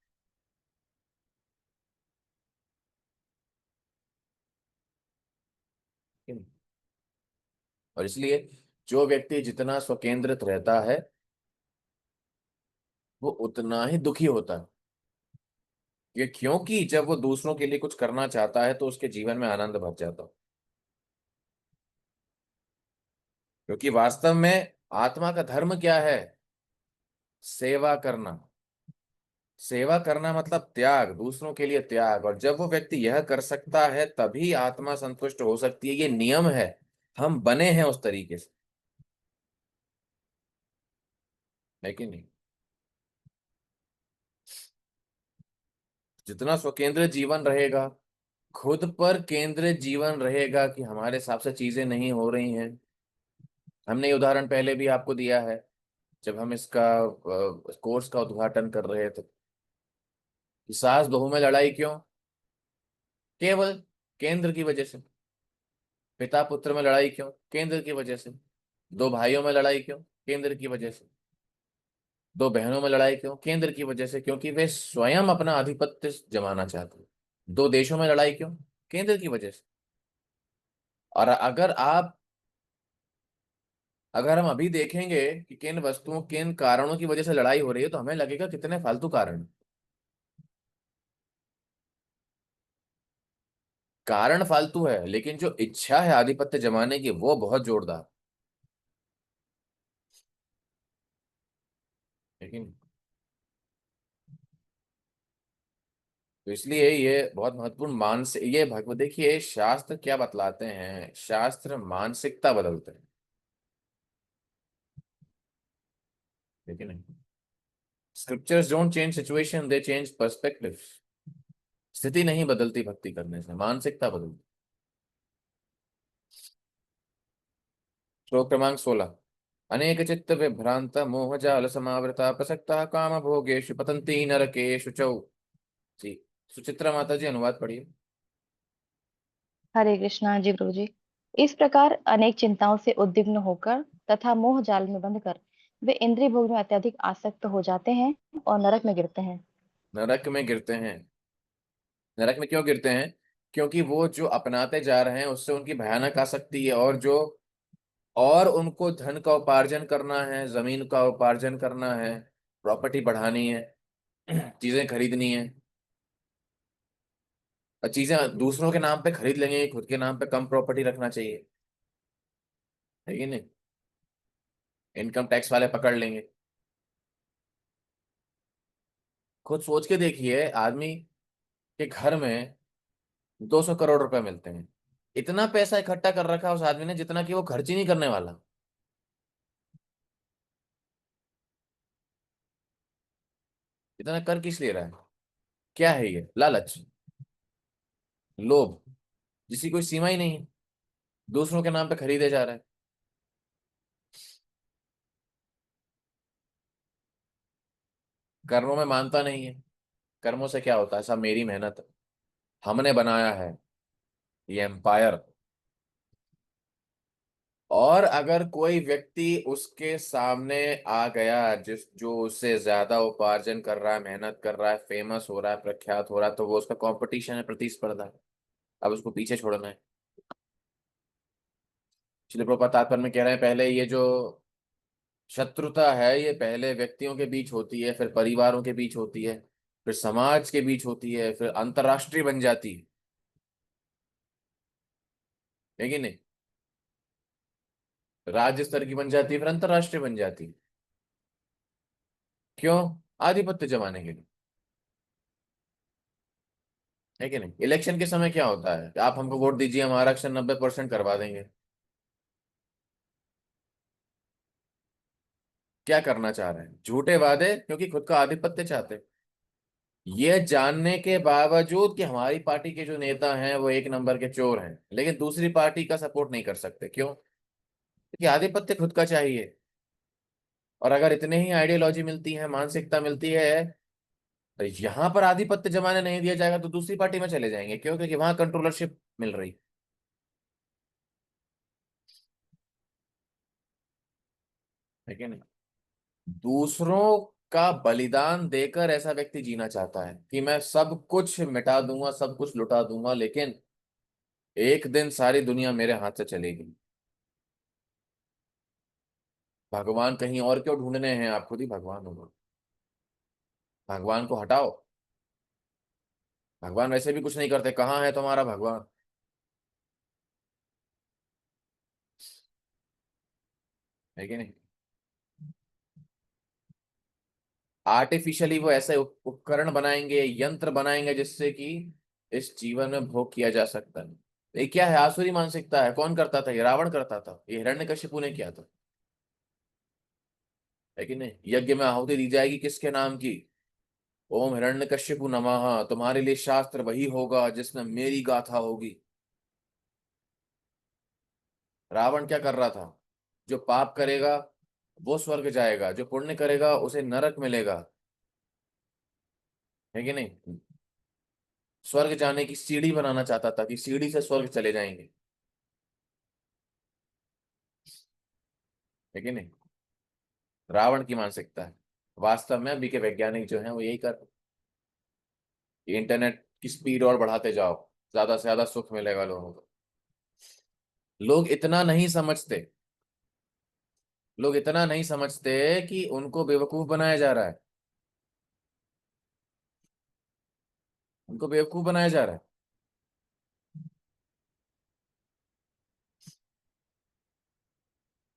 हैं। और इसलिए जो व्यक्ति जितना स्वकेंद्रित रहता है, वो उतना ही दुखी होता है। ये क्योंकि जब वो दूसरों के लिए कुछ करना चाहता है तो उसके जीवन में आनंद भर जाता है। क्योंकि वास्तव में आत्मा का धर्म क्या है? सेवा करना। सेवा करना मतलब त्याग, दूसरों के लिए त्याग। और जब वो व्यक्ति यह कर सकता है तभी आत्मा संतुष्ट हो सकती है, ये नियम है, हम बने हैं उस तरीके से, है कि नहीं? जितना स्वकेंद्रित जीवन रहेगा, खुद पर केंद्रित जीवन रहेगा कि हमारे हिसाब से चीजें नहीं हो रही हैं। हमने ये उदाहरण पहले भी आपको दिया है, जब हम इसका कोर्स का उद्घाटन कर रहे थे, कि सास बहू में लड़ाई क्यों? केवल केंद्र की वजह से। पिता पुत्र में लड़ाई क्यों? केंद्र की वजह से। दो भाइयों में लड़ाई क्यों? केंद्र की वजह से। दो बहनों में लड़ाई क्यों? केंद्र की वजह से, क्योंकि वे स्वयं अपना आधिपत्य जमाना चाहते हैं। दो देशों में लड़ाई क्यों? केंद्र की वजह से। और अगर हम अभी देखेंगे कि किन वस्तुओं, किन कारणों की वजह से लड़ाई हो रही है, तो हमें लगेगा कितने फालतू कारण। कारण फालतू है, लेकिन जो इच्छा है आधिपत्य जमाने की, वो बहुत जोरदार। लेकिन तो इसलिए ये बहुत महत्वपूर्ण मानसिक, ये भगवत, देखिए शास्त्र क्या बतलाते हैं, शास्त्र मानसिकता बदलते हैं, लेकिन scriptures don't change situation, they change perspective. स्थिति नहीं बदलती भक्ति करने से, मानसिकता बदलती। श्लोक क्रमांक 16। अनेक चित्त विभ्रांत मोह जाल समावृता प्रसक्ता काम भोगेशु पतंती नरकेशु चौ। जी, सुचित्रा माता जी अनुवाद पढ़िए। हरे कृष्णा जी प्रभु जी। इस प्रकार अनेक चिंताओं से उद्विग्न होकर तथा मोह जाल में बंधकर वे इंद्रिय भोग में अत्यधिक आसक्त हो जाते हैं और नरक में गिरते हैं। नरक में गिरते हैं। नरक में क्यों गिरते हैं? क्योंकि वो जो अपनाते जा रहे हैं उससे उनकी भयानक आसक्ति है, और उनको धन का उपार्जन करना है, जमीन का उपार्जन करना है, प्रॉपर्टी बढ़ानी है, चीजें खरीदनी है। और चीजें दूसरों के नाम पे खरीद लेंगे, खुद के नाम पे कम प्रॉपर्टी रखना चाहिए, है कि नहीं? इनकम टैक्स वाले पकड़ लेंगे। खुद सोच के देखिए, आदमी के घर में 200 करोड़ रुपए मिलते हैं, इतना पैसा इकट्ठा कर रखा है उस आदमी ने जितना कि वो खर्च ही नहीं करने वाला। इतना कर किस लिए रहा है? क्या है ये? लालच, लोभ, जिसकी कोई सीमा ही नहीं है, दूसरों के नाम पे खरीदे जा रहा है। कर्मों में मानता नहीं है। कर्मों से क्या होता है? सब मेरी मेहनत है, हमने बनाया है ये एम्पायर। और अगर कोई व्यक्ति उसके सामने आ गया, जो उससे ज्यादा उपार्जन कर रहा है, मेहनत कर रहा है, फेमस हो रहा है, प्रख्यात हो रहा है, तो वो उसका कंपटीशन है, प्रतिस्पर्धा है। अब उसको पीछे छोड़ना है। इसलिए प्रभुपाद तात्पर्य में कह रहे हैं, पहले ये जो शत्रुता है, ये पहले व्यक्तियों के बीच होती है, फिर परिवारों के बीच होती है, फिर समाज के बीच होती है, फिर अंतर्राष्ट्रीय बन जाती है कि नहीं? राज्य स्तर की बन जाती है, फिर अंतर्राष्ट्रीय बन जाती है। क्यों? आधिपत्य जमाने के लिए। है कि नहीं? इलेक्शन के समय क्या होता है, आप हमको वोट दीजिए, हम आरक्षण 90% करवा देंगे। क्या करना चाह रहे हैं? झूठे वादे, क्योंकि खुद का आधिपत्य चाहते हैं। ये जानने के बावजूद कि हमारी पार्टी के जो नेता हैं वो एक नंबर के चोर हैं, लेकिन दूसरी पार्टी का सपोर्ट नहीं कर सकते। क्यों? क्योंकि आधिपत्य खुद का चाहिए। और अगर इतने ही आइडियोलॉजी मिलती है, मानसिकता मिलती है, तो यहाँ पर आधिपत्य जमाने नहीं दिया जाएगा तो दूसरी पार्टी में चले जाएंगे। क्यों? क्योंकि वहां कंट्रोलरशिप मिल रही है कि नहीं? दूसरों का बलिदान देकर ऐसा व्यक्ति जीना चाहता है कि मैं सब कुछ मिटा दूंगा, सब कुछ लुटा दूंगा, लेकिन एक दिन सारी दुनिया मेरे हाथ से चलेगी। भगवान कहीं और क्यों ढूंढने हैं? आप खुद ही भगवान हो। भगवान को हटाओ। भगवान वैसे भी कुछ नहीं करते। कहाँ है तुम्हारा भगवान? है कि नहीं? आर्टिफिशियली वो ऐसे उपकरण बनाएंगे, यंत्र बनाएंगे जिससे कि इस जीवन में भोग किया जा सकता है। ये क्या है? आसुरी मानसिकता है। कौन करता था? ये रावण करता था, ये हिरण्यकशिपु ने किया था। है कि नहीं? यज्ञ में आहुति दी जाएगी किसके नाम की? ओम हिरण्यकशिपु नमः। तुम्हारे लिए शास्त्र वही होगा जिसमें मेरी गाथा होगी। रावण क्या कर रहा था? जो पाप करेगा वो स्वर्ग जाएगा, जो पुण्य करेगा उसे नरक मिलेगा। है कि नहीं? स्वर्ग जाने की सीढ़ी बनाना चाहता था कि सीढ़ी से स्वर्ग चले जाएंगे। है कि नहीं? रावण की मानसिकता है। वास्तव में अभी के वैज्ञानिक जो हैं वो यही कर, इंटरनेट की स्पीड और बढ़ाते जाओ, ज्यादा से ज्यादा सुख मिलेगा लोगों को। लोग इतना नहीं समझते। लोग इतना नहीं समझते कि उनको बेवकूफ बनाया जा रहा है। उनको बेवकूफ बनाया जा रहा है।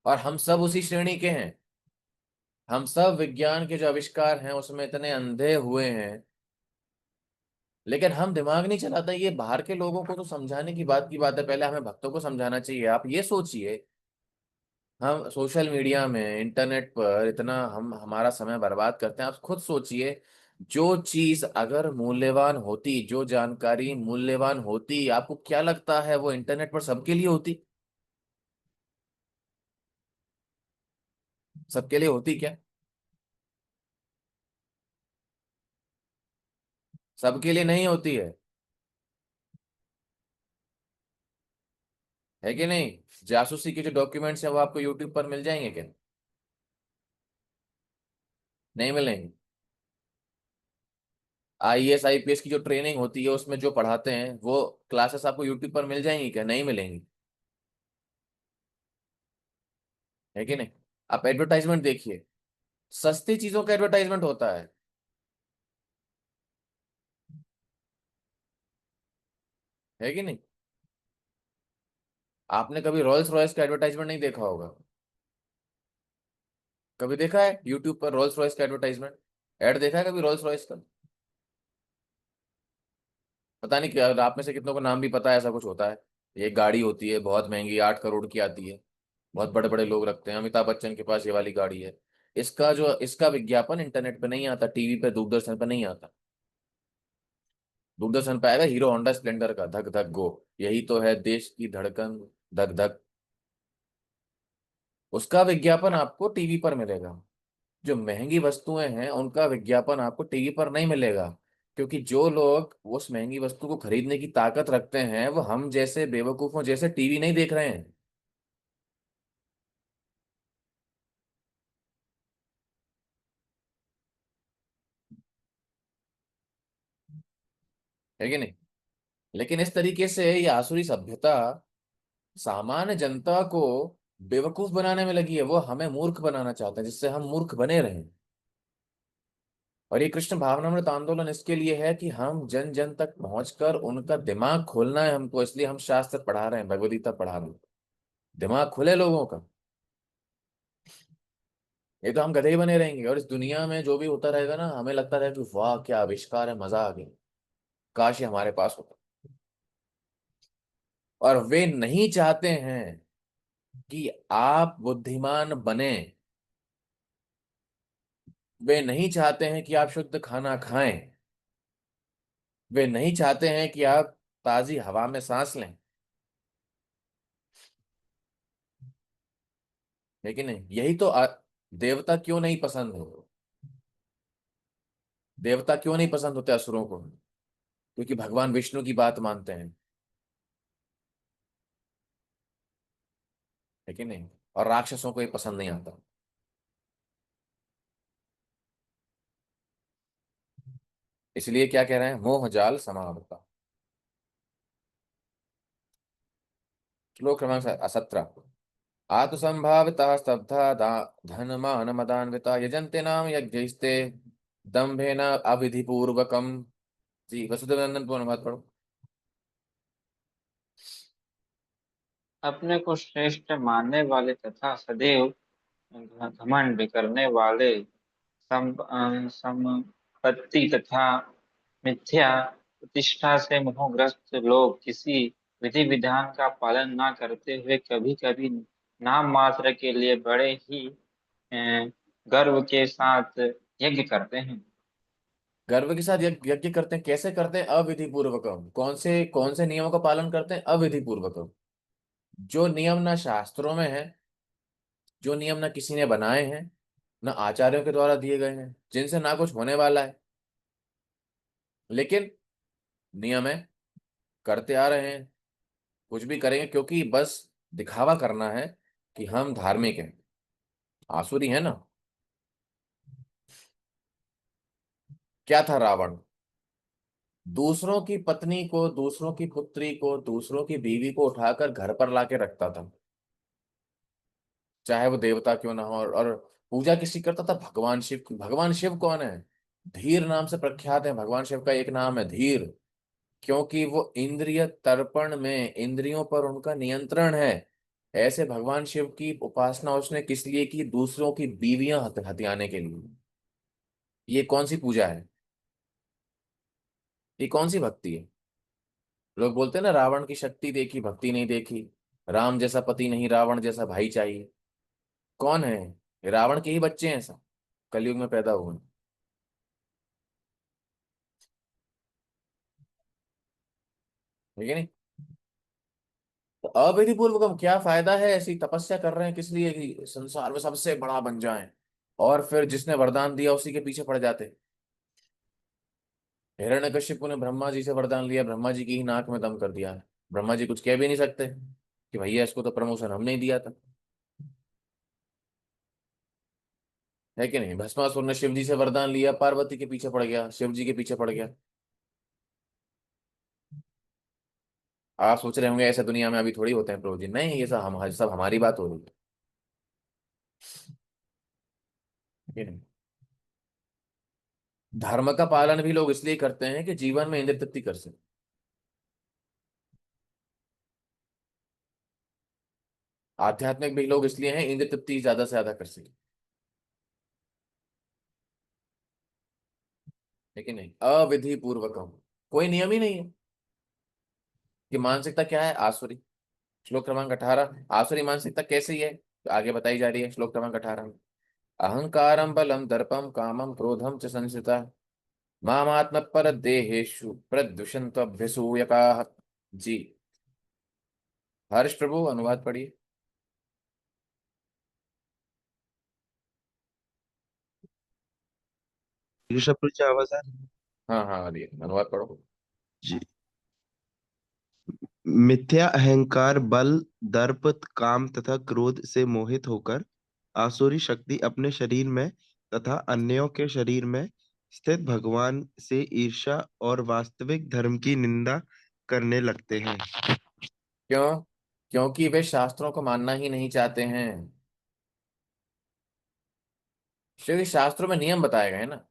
और हम सब उसी श्रेणी के हैं। हम सब विज्ञान के जो आविष्कार हैं उसमें इतने अंधे हुए हैं, लेकिन हम दिमाग नहीं चलाते। ये बाहर के लोगों को तो समझाने की बात है, पहले हमें भक्तों को समझाना चाहिए। आप ये सोचिए, हम सोशल मीडिया में, इंटरनेट पर इतना हम हमारा समय बर्बाद करते हैं। आप खुद सोचिए, जो चीज अगर मूल्यवान होती, जो जानकारी मूल्यवान होती, आपको क्या लगता है वो इंटरनेट पर सबके लिए होती? सबके लिए होती क्या? सबके लिए नहीं होती है। है कि नहीं? जासूसी के जो डॉक्यूमेंट्स हैं वो आपको यूट्यूब पर मिल जाएंगे क्या? नहीं मिलेंगे। आईएएस आईपीएस की जो ट्रेनिंग होती है उसमें जो पढ़ाते हैं वो क्लासेस आपको यूट्यूब पर मिल जाएंगी क्या? नहीं मिलेंगी। है कि नहीं? आप एडवर्टाइजमेंट देखिए, सस्ती चीजों का एडवर्टाइजमेंट होता है कि नहीं? आपने कभी रॉयल्स रॉयस का एडवर्टाइजमेंट नहीं देखा होगा? कभी देखा है यूट्यूब पर रॉयल्स रॉयस का एडवर्टाइजमेंट? ऐड देखा है कभी रॉयल्स रॉयस का? पता नहीं क्या आप में से कितनों को नाम भी पता है ऐसा कुछ होता है। ये गाड़ी होती है, बहुत महंगी, 8 करोड़ की आती है। बहुत बड़े बड़े लोग रखते हैं। अमिताभ बच्चन के पास ये वाली गाड़ी है। इसका विज्ञापन इंटरनेट पे नहीं आता, टीवी पे, दूरदर्शन पे नहीं आता। दूरदर्शन पे आएगा हीरो होंडा स्प्लेंडर का धक धक गो, यही तो है देश की धड़कन, धक धक। उसका विज्ञापन आपको टीवी पर मिलेगा। जो महंगी वस्तुएं हैं उनका विज्ञापन आपको टीवी पर नहीं मिलेगा, क्योंकि जो लोग उस महंगी वस्तु को खरीदने की ताकत रखते हैं वो हम जैसे बेवकूफों जैसे टीवी नहीं देख रहे हैं। है कि नहीं? लेकिन इस तरीके से ये आसुरी सभ्यता सामान्य जनता को बेवकूफ बनाने में लगी है। वो हमें मूर्ख बनाना चाहते हैं जिससे हम मूर्ख बने रहें। और ये कृष्ण भावनामृत आंदोलन इसके लिए है कि हम जन जन तक पहुंचकर उनका दिमाग खोलना है हमको। इसलिए हम शास्त्र पढ़ा रहे हैं, भगवद गीता पढ़ा रहे हैं। दिमाग खुले लोगों का। ये तो हम गधे ही बने रहेंगे और इस दुनिया में जो भी होता रहेगा ना, हमें लगता रहेगा कि वाह क्या आविष्कार है, मजा आ गया। काश ये हमारे पास होता। और वे नहीं चाहते हैं कि आप बुद्धिमान बने, वे नहीं चाहते हैं कि आप शुद्ध खाना खाएं, वे नहीं चाहते हैं कि आप ताजी हवा में सांस लें। लेकिन यही तो देवता क्यों नहीं पसंद हो, देवता क्यों नहीं पसंद होते असुरों को? क्योंकि भगवान विष्णु की बात मानते हैं, है कि नहीं? और राक्षसों को ये पसंद नहीं आता। इसलिए क्या कह रहे हैं, मोह जाल समावृता। श्लोक क्रमांक 17। आत्मसंभाविता स्तब्धा धन मान मदान्विता यजन्ते नाम यज्ञैस्ते दंभेन अविधि पूर्वकम। जी वसुदेव नंदन को अनुवाद पढ़ो। अपने को श्रेष्ठ मानने वाले तथा सदैव घमंड करने वाले संपत्ति तथा मिथ्या प्रतिष्ठा से मोहग्रस्त लोग किसी विधि विधान का पालन न करते हुए कभी कभी नाम मात्र के लिए बड़े ही गर्व के साथ यज्ञ करते हैं। गर्व के साथ यज्ञ करते हैं, कैसे करते हैं? अविधि पूर्वकम। कौन से नियमों का पालन करते हैं? अविधि पूर्वकम। जो नियम ना शास्त्रों में है, जो नियम ना किसी ने बनाए हैं, ना आचार्यों के द्वारा दिए गए हैं, जिनसे ना कुछ होने वाला है, लेकिन नियम है, करते आ रहे हैं, कुछ भी करेंगे क्योंकि बस दिखावा करना है कि हम धार्मिक हैं। आसुरी है ना। क्या था रावण? दूसरों की पत्नी को, दूसरों की पुत्री को, दूसरों की बीवी को उठाकर घर पर लाके रखता था, चाहे वो देवता क्यों ना हो। और पूजा किसकी करता था? भगवान शिव की। भगवान शिव कौन है? धीर नाम से प्रख्यात है। भगवान शिव का एक नाम है धीर, क्योंकि वो इंद्रिय तर्पण में, इंद्रियों पर उनका नियंत्रण है। ऐसे भगवान शिव की उपासना उसने किस लिए की? दूसरों की बीवियां हथियाने के लिए। ये कौन सी पूजा है? ये कौन सी भक्ति है? लोग बोलते हैं ना, रावण की शक्ति देखी, भक्ति नहीं देखी। राम जैसा पति नहीं, रावण जैसा भाई चाहिए। कौन है? ये रावण के ही बच्चे हैं, ऐसा कलयुग में पैदा हुए हैं। ठीक है नहीं? तो अविधि पूर्वकम क्या फायदा है? ऐसी तपस्या कर रहे हैं किस लिए? कि संसार में सबसे बड़ा बन जाएं, और फिर जिसने वरदान दिया उसी के पीछे पड़ जाते। हिरण्यकश्यप ने ब्रह्मा जी से वरदान लिया, ब्रह्मा जी की ही नाक में दम कर दिया है। ब्रह्मा जी कुछ कह भी नहीं सकते कि भैया इसको तो प्रमोशन हमने ही दिया था, है कि नहीं? भस्मासुर ने शिव जी से वरदान लिया, पार्वती के पीछे पड़ गया, शिव जी के पीछे पड़ गया। आप सोच रहे होंगे ऐसे दुनिया में अभी थोड़ी होते हैं प्रभु जी। नहीं, ये सब हमारी बात हो रही है, नहीं? धर्म का पालन भी लोग इसलिए करते हैं कि जीवन में इंद्रिय तृप्ति कर सके। आध्यात्मिक भी लोग इसलिए हैं, इंद्रिय तृप्ति ज्यादा से ज्यादा कर सके, लेकिन नहीं। अविधि पूर्वकम, कोई नियम ही नहीं है। कि मानसिकता क्या है? आसुरी। श्लोक क्रमांक 18। आसुरी मानसिकता कैसी है? तो आगे बताई जा रही है श्लोक क्रमांक 18 में। अहंकारम बलम दर्पम कामम क्रोधम च संसिता मामात्म पर देहेशु प्रदुषंतभ्यसूयका। जी हर्ष प्रभु अनुवाद पढ़िए। ऋषभ जी आवाज आ रही है? हाँ हाँ, अभी अनुवाद पढ़ो। जी। मिथ्या अहंकार, बल, दर्प, काम तथा क्रोध से मोहित होकर आसुरी शक्ति अपने शरीर में तथा अन्यों के शरीर में स्थित भगवान से ईर्ष्या और वास्तविक धर्म की निंदा करने लगते हैं। क्यों? क्योंकि वे शास्त्रों को मानना ही नहीं चाहते हैं। क्योंकि शास्त्रों में नियम बताए गए हैं ना।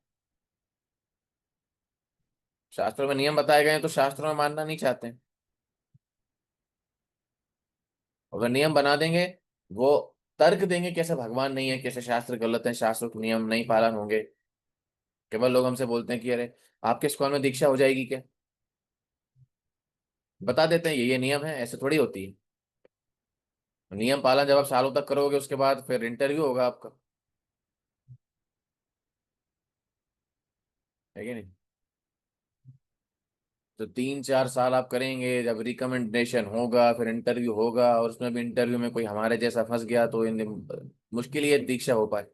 शास्त्रों में नियम बताए गए हैं तो शास्त्रों में मानना नहीं चाहते हैं। अगर नियम बना देंगे, वो तर्क देंगे कैसे भगवान नहीं है, कैसे शास्त्र गलत है, शास्त्र के नियम नहीं पालन होंगे। केवल लोग हमसे बोलते हैं कि अरे आपके स्कॉल में दीक्षा हो जाएगी क्या? बता देते हैं ये नियम है, ऐसे थोड़ी होती है। नियम पालन जब आप सालों तक करोगे उसके बाद फिर इंटरव्यू होगा आपका, है कि नहीं? तो 3-4 साल आप करेंगे, जब रिकमेंडेशन होगा फिर इंटरव्यू होगा, और उसमें भी इंटरव्यू में कोई हमारे जैसा फंस गया तो मुश्किल ही है दीक्षा हो पाए।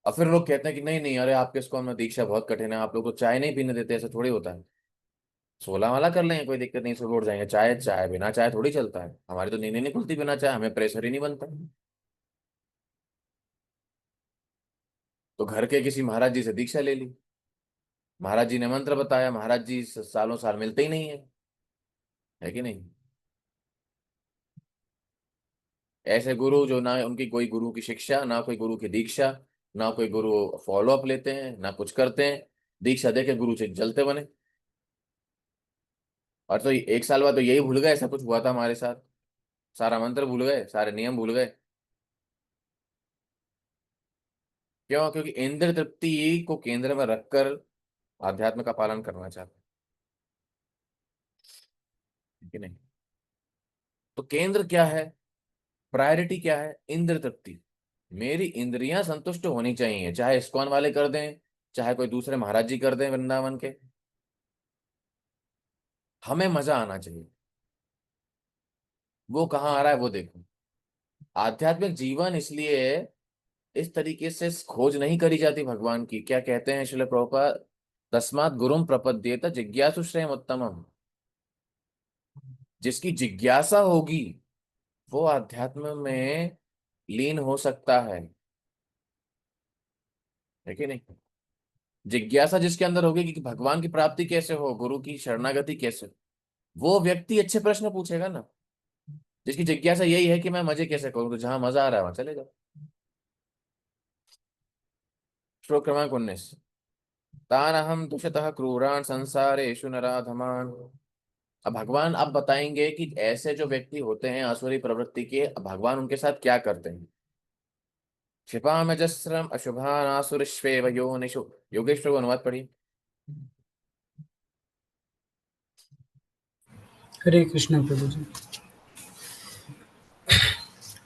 और फिर लोग कहते हैं कि नहीं नहीं, अरे आपके इसको में दीक्षा बहुत कठिन है, आप लोग तो चाय नहीं पीने देते, ऐसा थोड़ी होता है। 16 वाला कर लेंगे, कोई दिक्कत नहीं, सुबह उठ जाएंगे। चाय चाय बिना चाय थोड़ी चलता है, हमारी तो नींद ही नहीं खुलती बिना चाय, हमें प्रेशर ही नहीं बनता। तो घर के किसी महाराज जी से दीक्षा ले ली, महाराज जी ने मंत्र बताया, महाराज जी सालों साल मिलते ही नहीं है कि नहीं? ऐसे गुरु जो ना उनकी कोई गुरु की शिक्षा, ना कोई गुरु की दीक्षा, ना कोई गुरु फॉलो अप लेते हैं, ना कुछ करते हैं, दीक्षा देके गुरु से जलते बने। और तो 1 साल बाद तो यही भूल गए ऐसा कुछ हुआ था हमारे साथ, सारा मंत्र भूल गए, सारे नियम भूल गए। क्यों? क्योंकि इंद्र तृप्ति को केंद्र में रखकर आध्यात्म का पालन करना चाहते हैं कि नहीं? तो केंद्र क्या है, प्रायोरिटी क्या है? इंद्र तृप्ति। मेरी इंद्रियां संतुष्ट होनी चाहिए, चाहे इस्कॉन वाले कर दें, चाहे कोई दूसरे महाराज जी कर दें वृंदावन के, हमें मजा आना चाहिए। वो कहाँ आ रहा है वो देखो। आध्यात्मिक जीवन इसलिए इस तरीके से खोज नहीं करी जाती भगवान की। क्या कहते हैं श्रील प्रभुपाद? तस्मात् गुरुम प्रपद्येत जिज्ञासु श्रेय उत्तमम। जिसकी जिज्ञासा होगी वो आध्यात्म में लीन हो सकता है कि नहीं? जिज्ञासा जिसके अंदर होगी कि भगवान की प्राप्ति कैसे हो, गुरु की शरणागति कैसे हो, वो व्यक्ति अच्छे प्रश्न पूछेगा ना। जिसकी जिज्ञासा यही है कि मैं मजे कैसे करूं, तो जहां मजा आ रहा है वहां चले जाओ। श्लोक क्रमांक 19। तान अहम दुषतः क्रूरान संसारेषु नराधमान। अब भगवान अब बताएंगे कि ऐसे जो व्यक्ति होते हैं आसुरी प्रवृत्ति के, भगवान उनके साथ क्या करते हैं। क्षिपामजस्रम अशुभान आसुरीष्वेव योनिषु। योगेश्वर को अनुवाद पढ़िए। हरे कृष्ण प्रभु जी।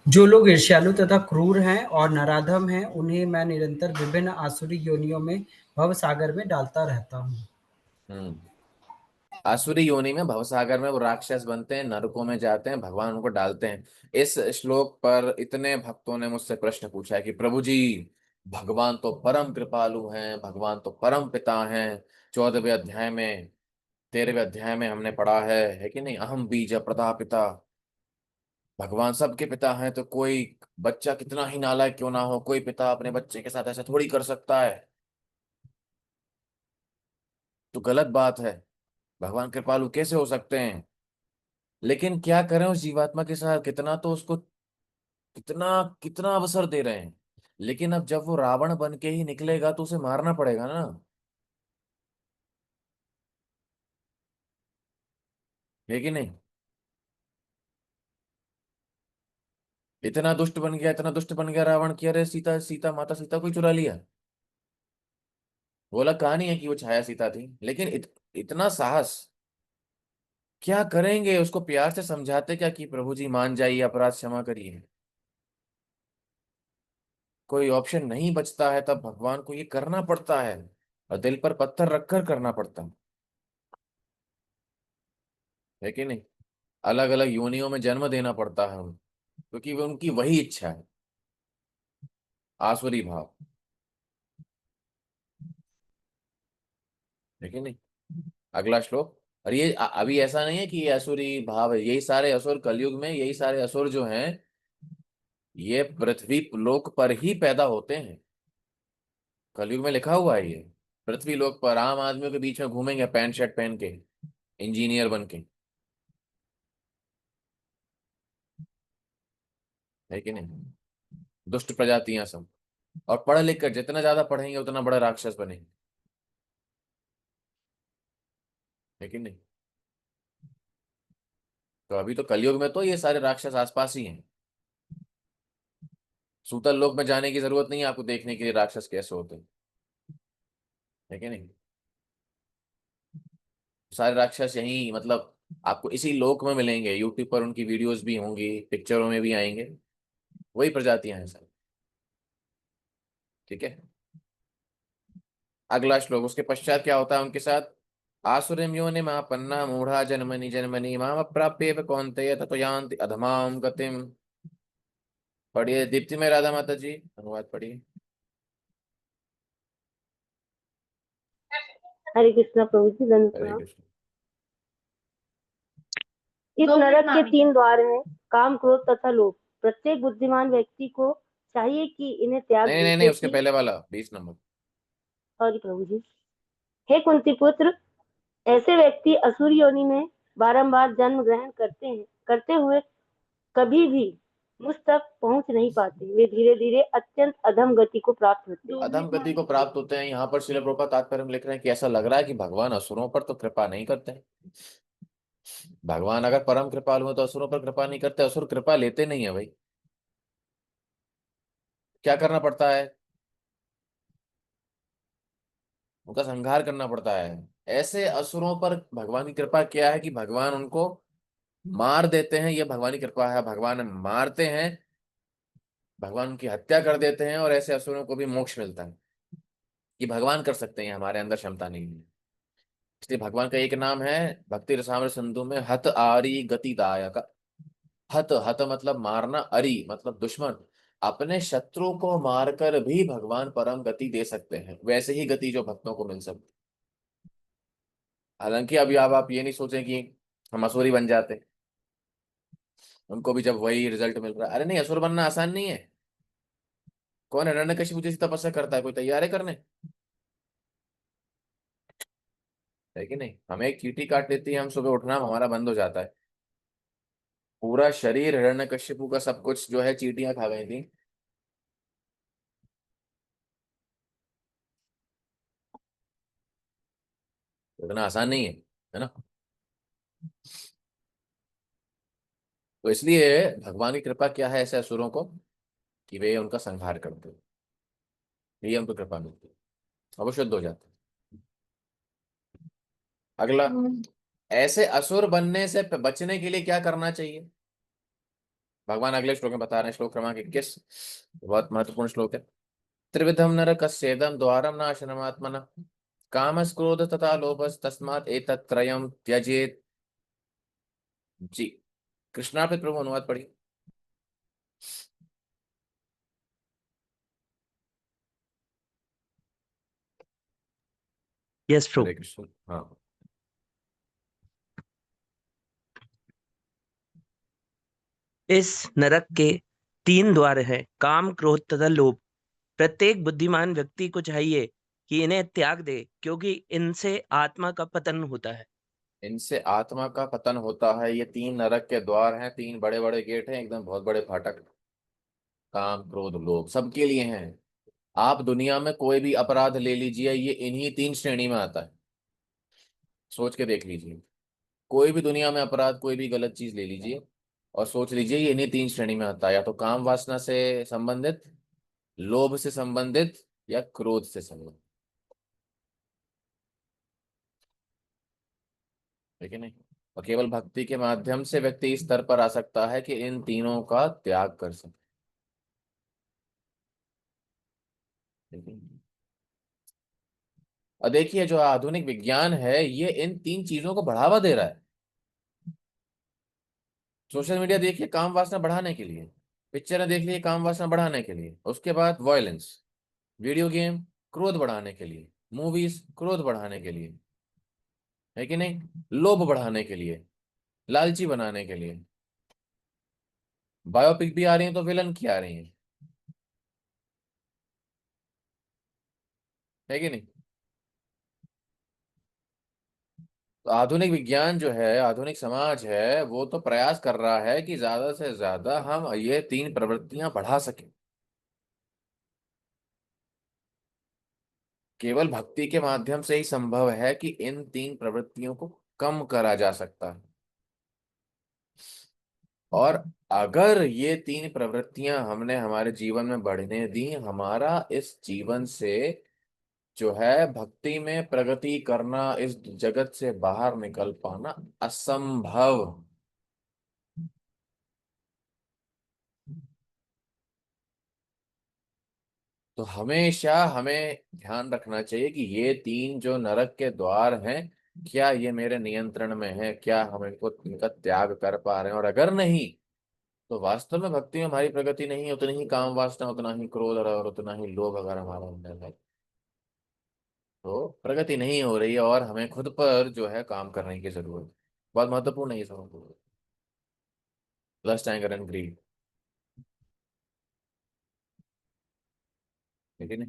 जो लोग ईर्ष्यालु तथा क्रूर हैं और नराधम हैं, उन्हें मैं निरंतर विभिन्न आसुरी योनियों में भव सागर में डालता रहता हूँ। आसुरी योनि में, भवसागर में वो राक्षस बनते हैं, नरकों में जाते हैं, भगवान उनको डालते हैं। इस श्लोक पर इतने भक्तों ने मुझसे प्रश्न पूछा है कि प्रभु जी, भगवान तो परम कृपालु हैं, भगवान तो परम पिता हैं। 14वें अध्याय में, 13वें अध्याय में हमने पढ़ा है कि नहीं? अहम बीज प्रदापिता। भगवान सबके पिता हैं, तो कोई बच्चा कितना ही नालायक क्यों ना हो, कोई पिता अपने बच्चे के साथ ऐसा थोड़ी कर सकता है। तो गलत बात है, भगवान कृपालु कैसे हो सकते हैं? लेकिन क्या करें उस जीवात्मा के साथ, कितना तो उसको, कितना कितना अवसर दे रहे हैं। लेकिन अब जब वो रावण बन के ही निकलेगा तो उसे मारना पड़ेगा ना, है कि नहीं? इतना दुष्ट बन गया, इतना दुष्ट बन गया रावण की, अरे सीता सीता माता सीता को ही चुरा लिया। वो अलग कहानी है कि वो छाया सीता थी, लेकिन इतना साहस। क्या करेंगे, उसको प्यार से समझाते क्या कि प्रभु जी मान जाइए, अपराध क्षमा करिए। कोई ऑप्शन नहीं बचता है, तब भगवान को ये करना पड़ता है, और दिल पर पत्थर रखकर करना पड़ता है कि नहीं? अलग अलग योनियों में जन्म देना पड़ता है उनको, क्योंकि वो उनकी वही इच्छा है, आसुरी भाव, है कि नहीं? अगला श्लोक। और ये अभी ऐसा नहीं है कि ये असुरी भाव है, यही सारे असुर कलयुग में, यही सारे असुर जो हैं ये पृथ्वी लोक पर ही पैदा होते हैं। कलयुग में लिखा हुआ है ये, पृथ्वी लोक पर आम आदमियों के बीच में घूमेंगे पैंट शर्ट पहन के, इंजीनियर बन के, है कि नहीं? दुष्ट प्रजातियां सब, और पढ़ लिख कर जितना ज्यादा पढ़ेंगे उतना बड़ा राक्षस बनेंगे, है कि नहीं? तो अभी तो कलयुग में तो ये सारे राक्षस आसपास ही हैं। सूतल लोक में जाने की जरूरत नहीं है आपको देखने के लिए राक्षस कैसे होते हैं, है कि नहीं? सारे राक्षस यही मतलब आपको इसी लोक में मिलेंगे, यूट्यूब पर उनकी वीडियोस भी होंगी, पिक्चरों में भी आएंगे, वही प्रजातियां हैं सर। ठीक है, अगला श्लोक, उसके पश्चात क्या होता है उनके साथ? आसुरीं योनिमापन्ना मूढ़ा जन्मनि जन्मनि माम अप्राप्येव कौन्तेय ततो यान्ति अधमाम गतिम। पढ़िए दीप्ति में राधा माता जी, अनुवाद पढ़िए। हरे कृष्णा प्रभु जी, धन्य हरे प्रणाम। कृष्ण। इस नरक के 3 द्वार हैं, काम, क्रोध तथा लोभ। प्रत्येक बुद्धिमान व्यक्ति को चाहिए कि इन्हें त्याग नहीं दे, नहीं नहीं, उसके क्योंकि पहले वाला 20 नंबर। सॉरी प्रभु जी। हे कुंती पुत्र, ऐसे व्यक्ति असुर योनि में बारंबार जन्म ग्रहण करते हुए कभी भी मुझ तक पहुंच नहीं पाते। वे धीरे धीरे अत्यंत अधम गति को प्राप्त होते हैं। अधम गति को प्राप्त होते हैं। यहाँ पर श्रील प्रभुपाद तात्पर्य में लिख रहे हैं कि ऐसा लग रहा है कि भगवान असुरों पर तो कृपा नहीं करते हैं। भगवान अगर परम कृपालु हो तो असुरों पर कृपा नहीं करते, असुर कृपा लेते नहीं है भाई। क्या करना पड़ता है? उनका संहार करना पड़ता है। ऐसे असुरों पर भगवान की कृपा क्या है कि भगवान उनको मार देते हैं, यह भगवान की कृपा है। भगवान मारते हैं, भगवान उनकी हत्या कर देते हैं, और ऐसे असुरों को भी मोक्ष मिलता है। ये भगवान कर सकते हैं, हमारे अंदर क्षमता नहीं है। इसलिए भगवान का एक नाम है भक्ति रसामृत सिंधु में हत आरी गतिदायक। हत, हत मतलब मारना, अरि मतलब दुश्मन। अपने शत्रु को मारकर भी भगवान परम गति दे सकते हैं, वैसे ही गति जो भक्तों को मिल सकती। हालांकि अभी अब आप ये नहीं सोचें कि हम असुरी बन जाते, उनको भी जब वही रिजल्ट मिल रहा है। अरे नहीं, असुर बनना आसान नहीं है। कौन हिरण्यकशिपु जैसी तपस्या करता है? कोई तैयार है करने? है कि नहीं? हमें एक चींटी काट लेती है, हम सुबह उठना हमारा बंद हो जाता है। पूरा शरीर हिरण्यकशिपु का सब कुछ जो है चींटियां खा गई थी। इतना आसान नहीं है ना? तो इसलिए भगवान की कृपा क्या है ऐसे असुरों को, कि वे उनका संहार करते हैं, ये उनको कृपा मिलती है और वो शुद्ध हो जाते हैं। अगला, ऐसे असुर बनने से बचने के लिए क्या करना चाहिए? भगवान अगले श्लोक में बता रहे हैं, श्लोक क्रमांक 21, बहुत महत्वपूर्ण श्लोक है। त्रिविधम नरकस्येदं द्वारम नाशनमात्मनः कामस् क्रोध तथा लोभस् तस्मात् एतत्त्रयम् त्यजेत्। जी, कृष्णार्पित प्रभु, अनुवाद पढ़िए। यस प्रभु। हरे कृष्ण। हाँ, इस नरक के 3 द्वार हैं, काम, क्रोध तथा लोभ। प्रत्येक बुद्धिमान व्यक्ति को चाहिए कि इन्हें त्याग दे, क्योंकि इनसे आत्मा का पतन होता है। इनसे आत्मा का पतन होता है। ये 3 नरक के द्वार हैं, 3 बड़े बड़े गेट हैं, एकदम बहुत बड़े फाटक। काम, क्रोध, लोभ सबके लिए हैं। आप दुनिया में कोई भी अपराध ले लीजिए, ये इन्हीं 3 श्रेणी में आता है। सोच के देख लीजिए, कोई भी दुनिया में अपराध, कोई भी गलत चीज ले लीजिए और सोच लीजिए, ये इन्हीं 3 श्रेणी में आता है। या तो काम वासना से संबंधित, लोभ से संबंधित, या क्रोध से संबंधित। ठीक है नहीं? और केवल भक्ति के माध्यम से व्यक्ति इस स्तर पर आ सकता है कि इन तीनों का त्याग कर सके। ठीक है? और देखिए, जो आधुनिक विज्ञान है ये इन 3 चीजों को बढ़ावा दे रहा है। सोशल मीडिया देखिए काम वासना बढ़ाने के लिए, पिक्चरें देख लिए काम वासना बढ़ाने के लिए, उसके बाद वायलेंस, वीडियो गेम क्रोध बढ़ाने के लिए, मूवीज क्रोध बढ़ाने के लिए, है कि नहीं? लोभ बढ़ाने के लिए, लालची बनाने के लिए। बायोपिक भी आ रही है तो विलन की आ रही है कि नहीं? तो आधुनिक विज्ञान जो है, आधुनिक समाज है, वो तो प्रयास कर रहा है कि ज्यादा से ज्यादा हम ये 3 प्रवृत्तियां बढ़ा सकें। केवल भक्ति के माध्यम से ही संभव है कि इन 3 प्रवृत्तियों को कम करा जा सकता है। और अगर ये 3 प्रवृत्तियां हमने हमारे जीवन में बढ़ने दी, हमारा इस जीवन से जो है भक्ति में प्रगति करना, इस जगत से बाहर निकल पाना असंभव। तो हमेशा हमें ध्यान रखना चाहिए कि ये तीन जो नरक के द्वार हैं, क्या ये मेरे नियंत्रण में है, क्या हम इनका त्याग कर पा रहे हैं। और अगर नहीं, तो वास्तव में भक्ति में हमारी प्रगति नहीं है। उतनी ही काम वासना, उतना ही क्रोध और उतना ही लोभ अगर हमारे अंदर है, तो प्रगति नहीं हो रही है। और हमें खुद पर जो है काम करने की जरूरत है। बहुत महत्वपूर्ण है ये समझ। लस्ट, एंगर एंड ग्रीड, ठीक है ना।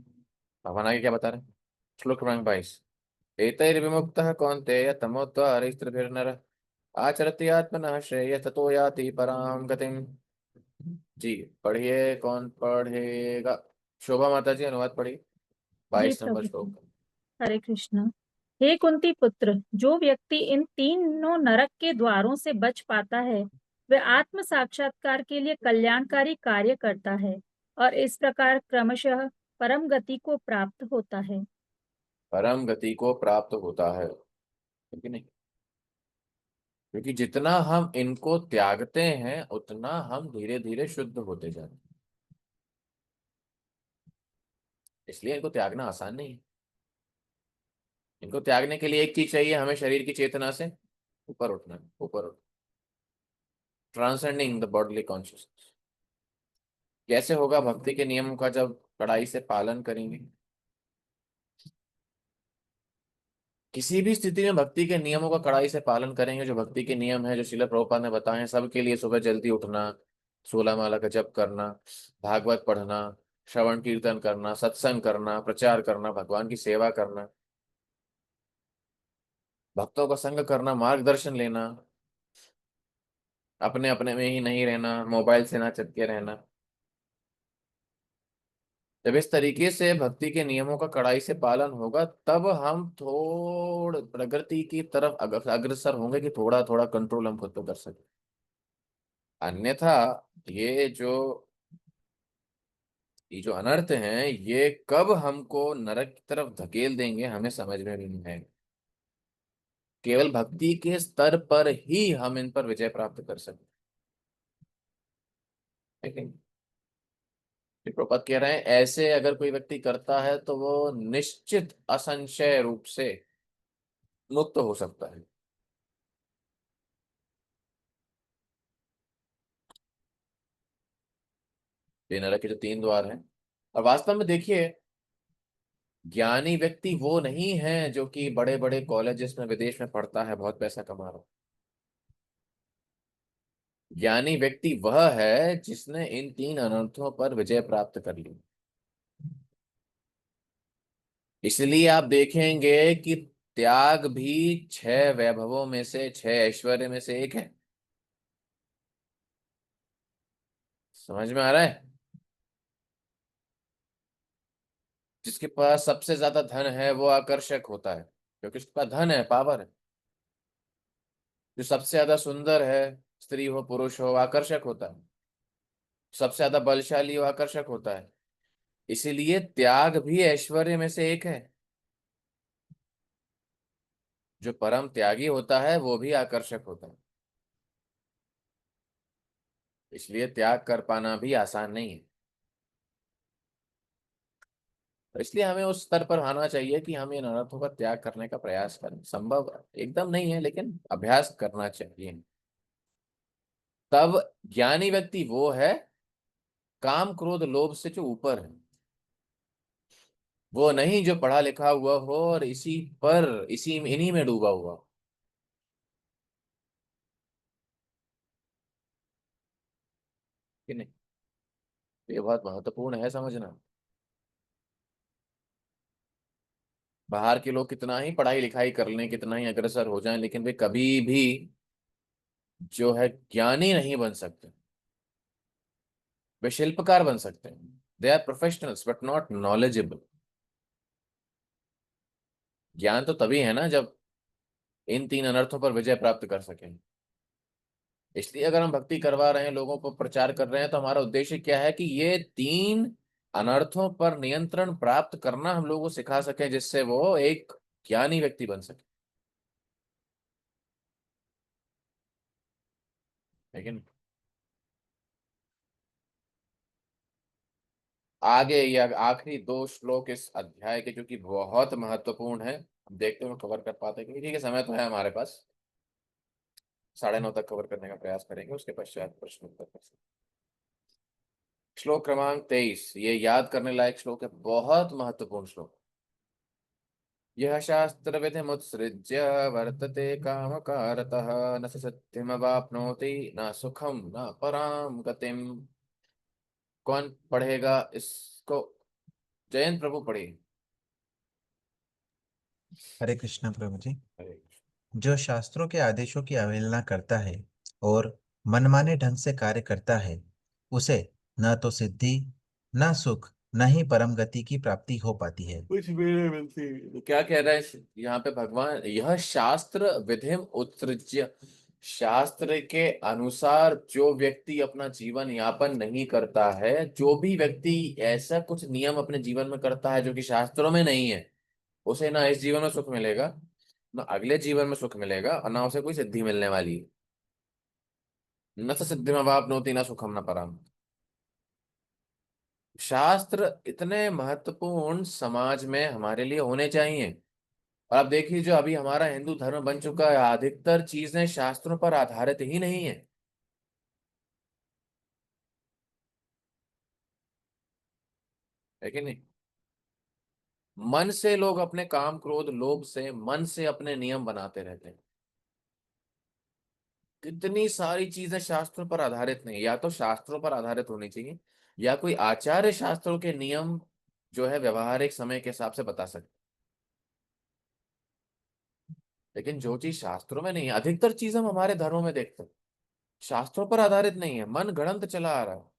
भगवान आगे क्या बता रहे हैं? श्लोक क्रमांक 22। एतैर्विमुक्तः कौन्तेय तमोद्वारैस्त्रिभिर्नरः आचरति आत्मनः श्रेयः ततो याति परां गतिम्। जी पढ़िए, कौन पढ़ेगा? शोभा माता जी अनुवाद पढ़िए, जी 22 नंबर प्रभु जी, श्लोक। हरे कृष्णा। हे कुंती पुत्र, जो व्यक्ति इन तीनों नरक के द्वारों से बच पाता है, वह आत्म साक्षात्कार के लिए कल्याणकारी कार्य करता है और इस प्रकार क्रमशः परम गति को प्राप्त होता है। परम गति को प्राप्त होता है, ठीक है नहीं। क्योंकि जितना हम इनको त्यागते हैं, उतना हम धीरे धीरे शुद्ध होते जाते हैं। इसलिए इनको त्यागना आसान नहीं है। इनको त्यागने के लिए एक चीज चाहिए, हमें शरीर की चेतना से ऊपर उठना, ऊपर उठना, ट्रांसेंडिंग द बॉडीली कॉन्शियसनेस। कैसे होगा? भक्ति के नियमों का जब कड़ाई से पालन करेंगे। किसी भी स्थिति में भक्ति के नियमों का कड़ाई से पालन करेंगे। जो भक्ति के नियम है, जो श्रील प्रभुपाद ने बताए हैं सबके लिए, सुबह जल्दी उठना, 16 माला का जप करना, भागवत पढ़ना, श्रवण कीर्तन करना, सत्संग करना, प्रचार करना, भगवान की सेवा करना, भक्तों का संग करना, मार्गदर्शन लेना, अपने अपने में ही नहीं रहना, मोबाइल से ना चिपके रहना। जब इस तरीके से भक्ति के नियमों का कड़ाई से पालन होगा, तब हम थोड़ प्रगति की तरफ अग्रसर होंगे कि थोड़ा थोड़ा कंट्रोल हम खुद पे कर सके। अन्यथा ये जो ये जो अनर्थ हैं, ये कब हमको नरक की तरफ धकेल देंगे हमें समझ में भी नहीं आएगा। केवल भक्ति के स्तर पर ही हम इन पर विजय प्राप्त कर सकते हैं। ठीक है? प्रभुपाद कह रहे हैं, ऐसे अगर कोई व्यक्ति करता है तो वो निश्चित असंशय रूप से मुक्त हो सकता है। ये नरक के जो 3 द्वार हैं। और वास्तव में देखिए, ज्ञानी व्यक्ति वो नहीं है जो कि बड़े बड़े कॉलेजेस में विदेश में पढ़ता है, बहुत पैसा कमा रहा है। ज्ञानी व्यक्ति वह है जिसने इन 3 अनर्थों पर विजय प्राप्त कर ली। इसलिए आप देखेंगे कि त्याग भी 6 वैभवों में से, 6 ऐश्वर्य में से एक है। समझ में आ रहा है? जिसके पास सबसे ज्यादा धन है वो आकर्षक होता है, क्योंकि उसके पास धन है, पावर है। जो सबसे ज्यादा सुंदर है, स्त्री हो पुरुष हो, आकर्षक होता है। सबसे ज्यादा बलशाली हो, आकर्षक होता है। इसीलिए त्याग भी ऐश्वर्य में से एक है। जो परम त्यागी होता है वो भी आकर्षक होता है। इसलिए त्याग कर पाना भी आसान नहीं है। तो इसलिए हमें उस स्तर पर आना चाहिए कि हम इन अनर्थों का त्याग करने का प्रयास करें। संभव एकदम नहीं है, लेकिन अभ्यास करना चाहिए। तब ज्ञानी व्यक्ति वो है, काम क्रोध लोभ से जो ऊपर है। वो नहीं जो पढ़ा लिखा हुआ हो और इसी इन्हीं में डूबा हुआ हो। कि नहीं? ये बहुत महत्वपूर्ण है समझना। बाहर के लोग कितना ही पढ़ाई लिखाई कर लें, कितना ही अग्रसर हो जाएं, लेकिन वे कभी भी जो है ज्ञानी नहीं बन सकते। वे शिल्पकार बन सकते हैं। They are professionals but not knowledgeable. ज्ञान तो तभी है ना जब इन 3 अनर्थों पर विजय प्राप्त कर सकें। इसलिए अगर हम भक्ति करवा रहे हैं, लोगों को प्रचार कर रहे हैं, तो हमारा उद्देश्य क्या है कि ये 3 अनर्थों पर नियंत्रण प्राप्त करना हम लोगों को सिखा सके, जिससे वो एक ज्ञानी व्यक्ति बन सके। लेकिन आगे ये आखिरी 2 श्लोक इस अध्याय के, जो कि बहुत महत्वपूर्ण है, हम देखते हुए कवर कर पाते हैं, क्योंकि ठीक है समय तो है हमारे पास, 9:30 तक कवर करने का प्रयास करेंगे, उसके पश्चात प्रश्न उत्तर कर सकते। श्लोक क्रमांक 23, ये याद करने लायक श्लोक है, बहुत महत्वपूर्ण श्लोक। यह शास्त्र विधिमुत्सृज्य वर्तते कामकारतः न स सिद्धिमवाप्नोति न सुखम न पराम गतिम। कौन पढ़ेगा इसको? जयंत प्रभु पढ़िए। हरे कृष्णा प्रभु जी। हरे जो शास्त्रों के आदेशों की अवहेलना करता है और मनमाने ढंग से कार्य करता है, उसे न तो सिद्धि, न सुख, न ही परम गति की प्राप्ति हो पाती है। कुछ मेरे मिलती। तो क्या कह रहा है यहाँ पे भगवान? यह शास्त्र विधिम उत्सृज्य, शास्त्र के अनुसार जो व्यक्ति अपना जीवन यापन नहीं करता है, जो भी व्यक्ति ऐसा कुछ नियम अपने जीवन में करता है जो कि शास्त्रों में नहीं है, उसे ना इस जीवन में सुख मिलेगा, ना अगले जीवन में सुख मिलेगा, और ना उसे कोई सिद्धि मिलने वाली है। न तो सिद्धि में वापनोति न सुखम न पराम। शास्त्र इतने महत्वपूर्ण समाज में हमारे लिए होने चाहिए। और आप देखिए, जो अभी हमारा हिंदू धर्म बन चुका है, अधिकतर चीजें शास्त्रों पर आधारित ही नहीं है, है कि नहीं? मन से लोग अपने काम क्रोध लोभ से मन से अपने नियम बनाते रहते हैं। कितनी सारी चीजें शास्त्रों पर आधारित नहीं, या तो शास्त्रों पर आधारित होनी चाहिए, या कोई आचार्य शास्त्रों के नियम जो है व्यवहारिक समय के हिसाब से बता सकते। लेकिन जो चीज शास्त्रों में नहीं है, अधिकतर चीज हम हमारे धर्मों में देखते हैं, शास्त्रों पर आधारित नहीं है, मन गढ़ंत चला आ रहा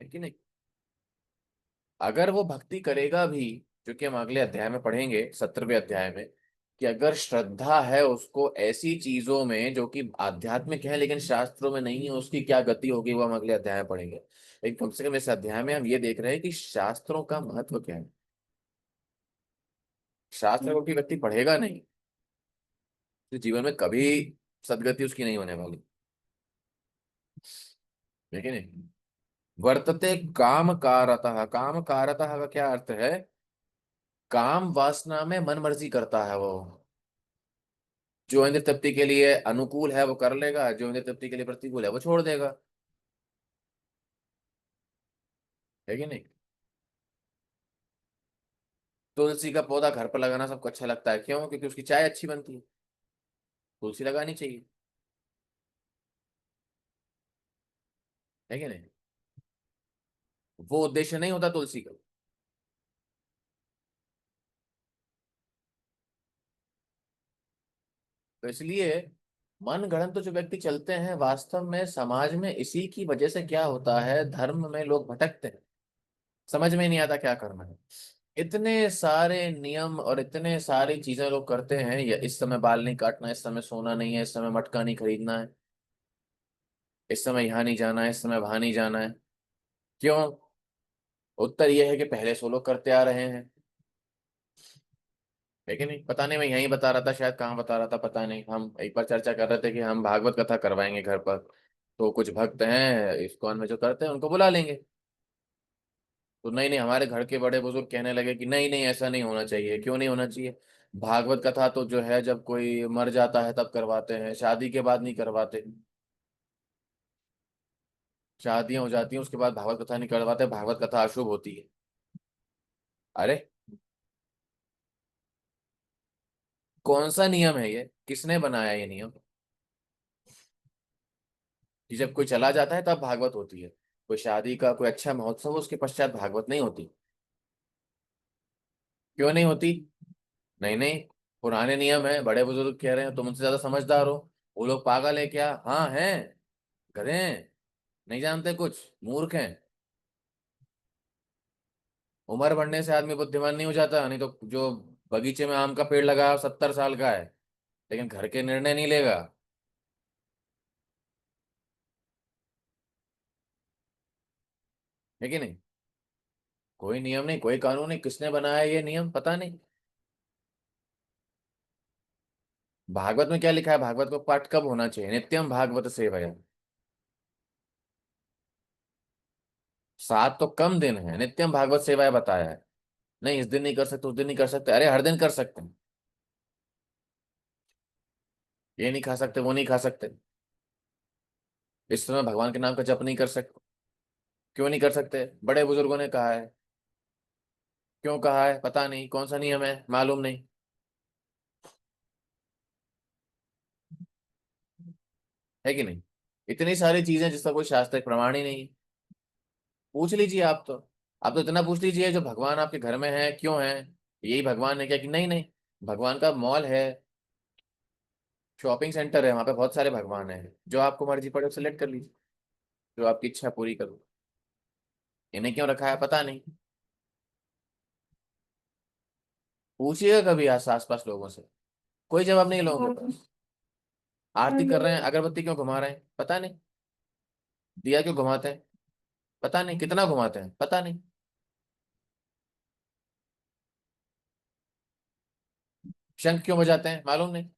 है कि नहीं? अगर वो भक्ति करेगा भी, जो कि हम अगले अध्याय में पढ़ेंगे, 17वें अध्याय में, कि अगर श्रद्धा है उसको ऐसी चीजों में जो कि आध्यात्मिक है लेकिन शास्त्रों में नहीं है, उसकी क्या गति होगी, वो हम अगले अध्याय में पढ़ेंगे। लेकिन कम से कम इस अध्याय में हम ये देख रहे हैं कि शास्त्रों का महत्व क्या है। शास्त्र को कोई व्यक्ति पढ़ेगा नहीं तो जीवन में कभी सदगति उसकी नहीं होने वाली, लेकिन नहीं। वर्तते काम कारतः, काम कारतः का क्या अर्थ है? काम वासना में मन मर्जी करता है वो। जो इंद्र तृप्ति के लिए अनुकूल है वो कर लेगा, जो इंद्र तृप्ति के लिए प्रतिकूल है वो छोड़ देगा, है कि नहीं? तुलसी का पौधा घर पर लगाना सबको अच्छा लगता है, क्यों? क्योंकि उसकी चाय अच्छी बनती है, तुलसी लगानी चाहिए, है कि नहीं? वो उद्देश्य नहीं होता तुलसी का। तो इसलिए मन गढ़ंत तो जो व्यक्ति चलते हैं, वास्तव में समाज में इसी की वजह से क्या होता है, धर्म में लोग भटकते हैं, समझ में नहीं आता क्या करना है। इतने सारे नियम और इतने सारी चीजें लोग करते हैं, या इस समय बाल नहीं काटना, इस समय सोना नहीं है, इस समय मटका नहीं खरीदना है, इस समय यहाँ नहीं जाना है, इस समय वहां नहीं जाना है। क्यों? उत्तर यह है कि पहले से वो लोग करते आ रहे हैं, लेकिन नहीं, पता नहीं, मैं यहीं बता रहा था, शायद कहाँ बता रहा था पता नहीं। हम एक बार चर्चा कर रहे थे कि हम भागवत कथा करवाएंगे घर पर, तो कुछ भक्त हैं इस्कॉन में जो करते हैं उनको बुला लेंगे। तो नहीं नहीं, हमारे घर के बड़े बुजुर्ग कहने लगे कि नहीं नहीं, ऐसा नहीं होना चाहिए। क्यों नहीं होना चाहिए? भागवत कथा तो जो है जब कोई मर जाता है तब करवाते हैं, शादी के बाद नहीं करवाते। शादियां हो जाती हैं उसके बाद भागवत कथा नहीं करवाते, भागवत कथा अशुभ होती है। अरे कौन सा नियम है ये? किसने बनाया ये नियम कि जब कोई चला जाता है तब भागवत होती है? कोई शादी का कोई अच्छा महोत्सव हो, उसके पश्चात भागवत नहीं होती? क्यों नहीं होती? नहीं नहीं, पुराने नियम है, बड़े बुजुर्ग कह रहे हैं, तुम उनसे ज्यादा समझदार हो। वो लोग पागल है क्या? हाँ हैं, गधे हैं, नहीं जानते कुछ, मूर्ख हैं। उम्र बढ़ने से आदमी बुद्धिमान नहीं हो जाता, नहीं तो जो बगीचे में आम का पेड़ लगा 70 साल का है लेकिन घर के निर्णय नहीं लेगा। है कि नहीं? कोई नियम नहीं, कोई कानून नहीं, किसने बनाया ये नियम पता नहीं। भागवत में क्या लिखा है? भागवत को पाठ कब होना चाहिए? नित्यम भागवत सेवया। 7 तो कम दिन है, नित्यम भागवत सेवाया बताया है। नहीं इस दिन नहीं कर सकते, उस दिन नहीं कर सकते, अरे हर दिन कर सकते हैं। ये नहीं खा सकते, वो नहीं खा सकते, इस समय भगवान के नाम का जप नहीं कर सकते। क्यों नहीं कर सकते? बड़े बुजुर्गों ने कहा है। क्यों कहा है पता नहीं, कौन सा नियम है मालूम नहीं, है कि नहीं? इतनी सारी चीजें जिसका कोई शास्त्रिक प्रमाण ही नहीं है। पूछ लीजिए आप तो, आप तो इतना पूछ लीजिए जो भगवान आपके घर में है क्यों है, यही भगवान है क्या? कि नहीं नहीं, भगवान का मॉल है, शॉपिंग सेंटर है, वहां पे बहुत सारे भगवान हैं, जो आपको मर्जी पड़े सिलेक्ट कर लीजिए, जो आपकी इच्छा पूरी करो। इन्हें क्यों रखा है पता नहीं। पूछिएगा कभी आस पास लोगों से, कोई जवाब नहीं लोगों के पास। आरती कर रहे हैं, अगरबत्ती क्यों घुमा रहे हैं पता नहीं, दिया क्यों घुमाते हैं पता नहीं, कितना घुमाते हैं पता नहीं, शंख क्यों बजाते हैं मालूम नहीं।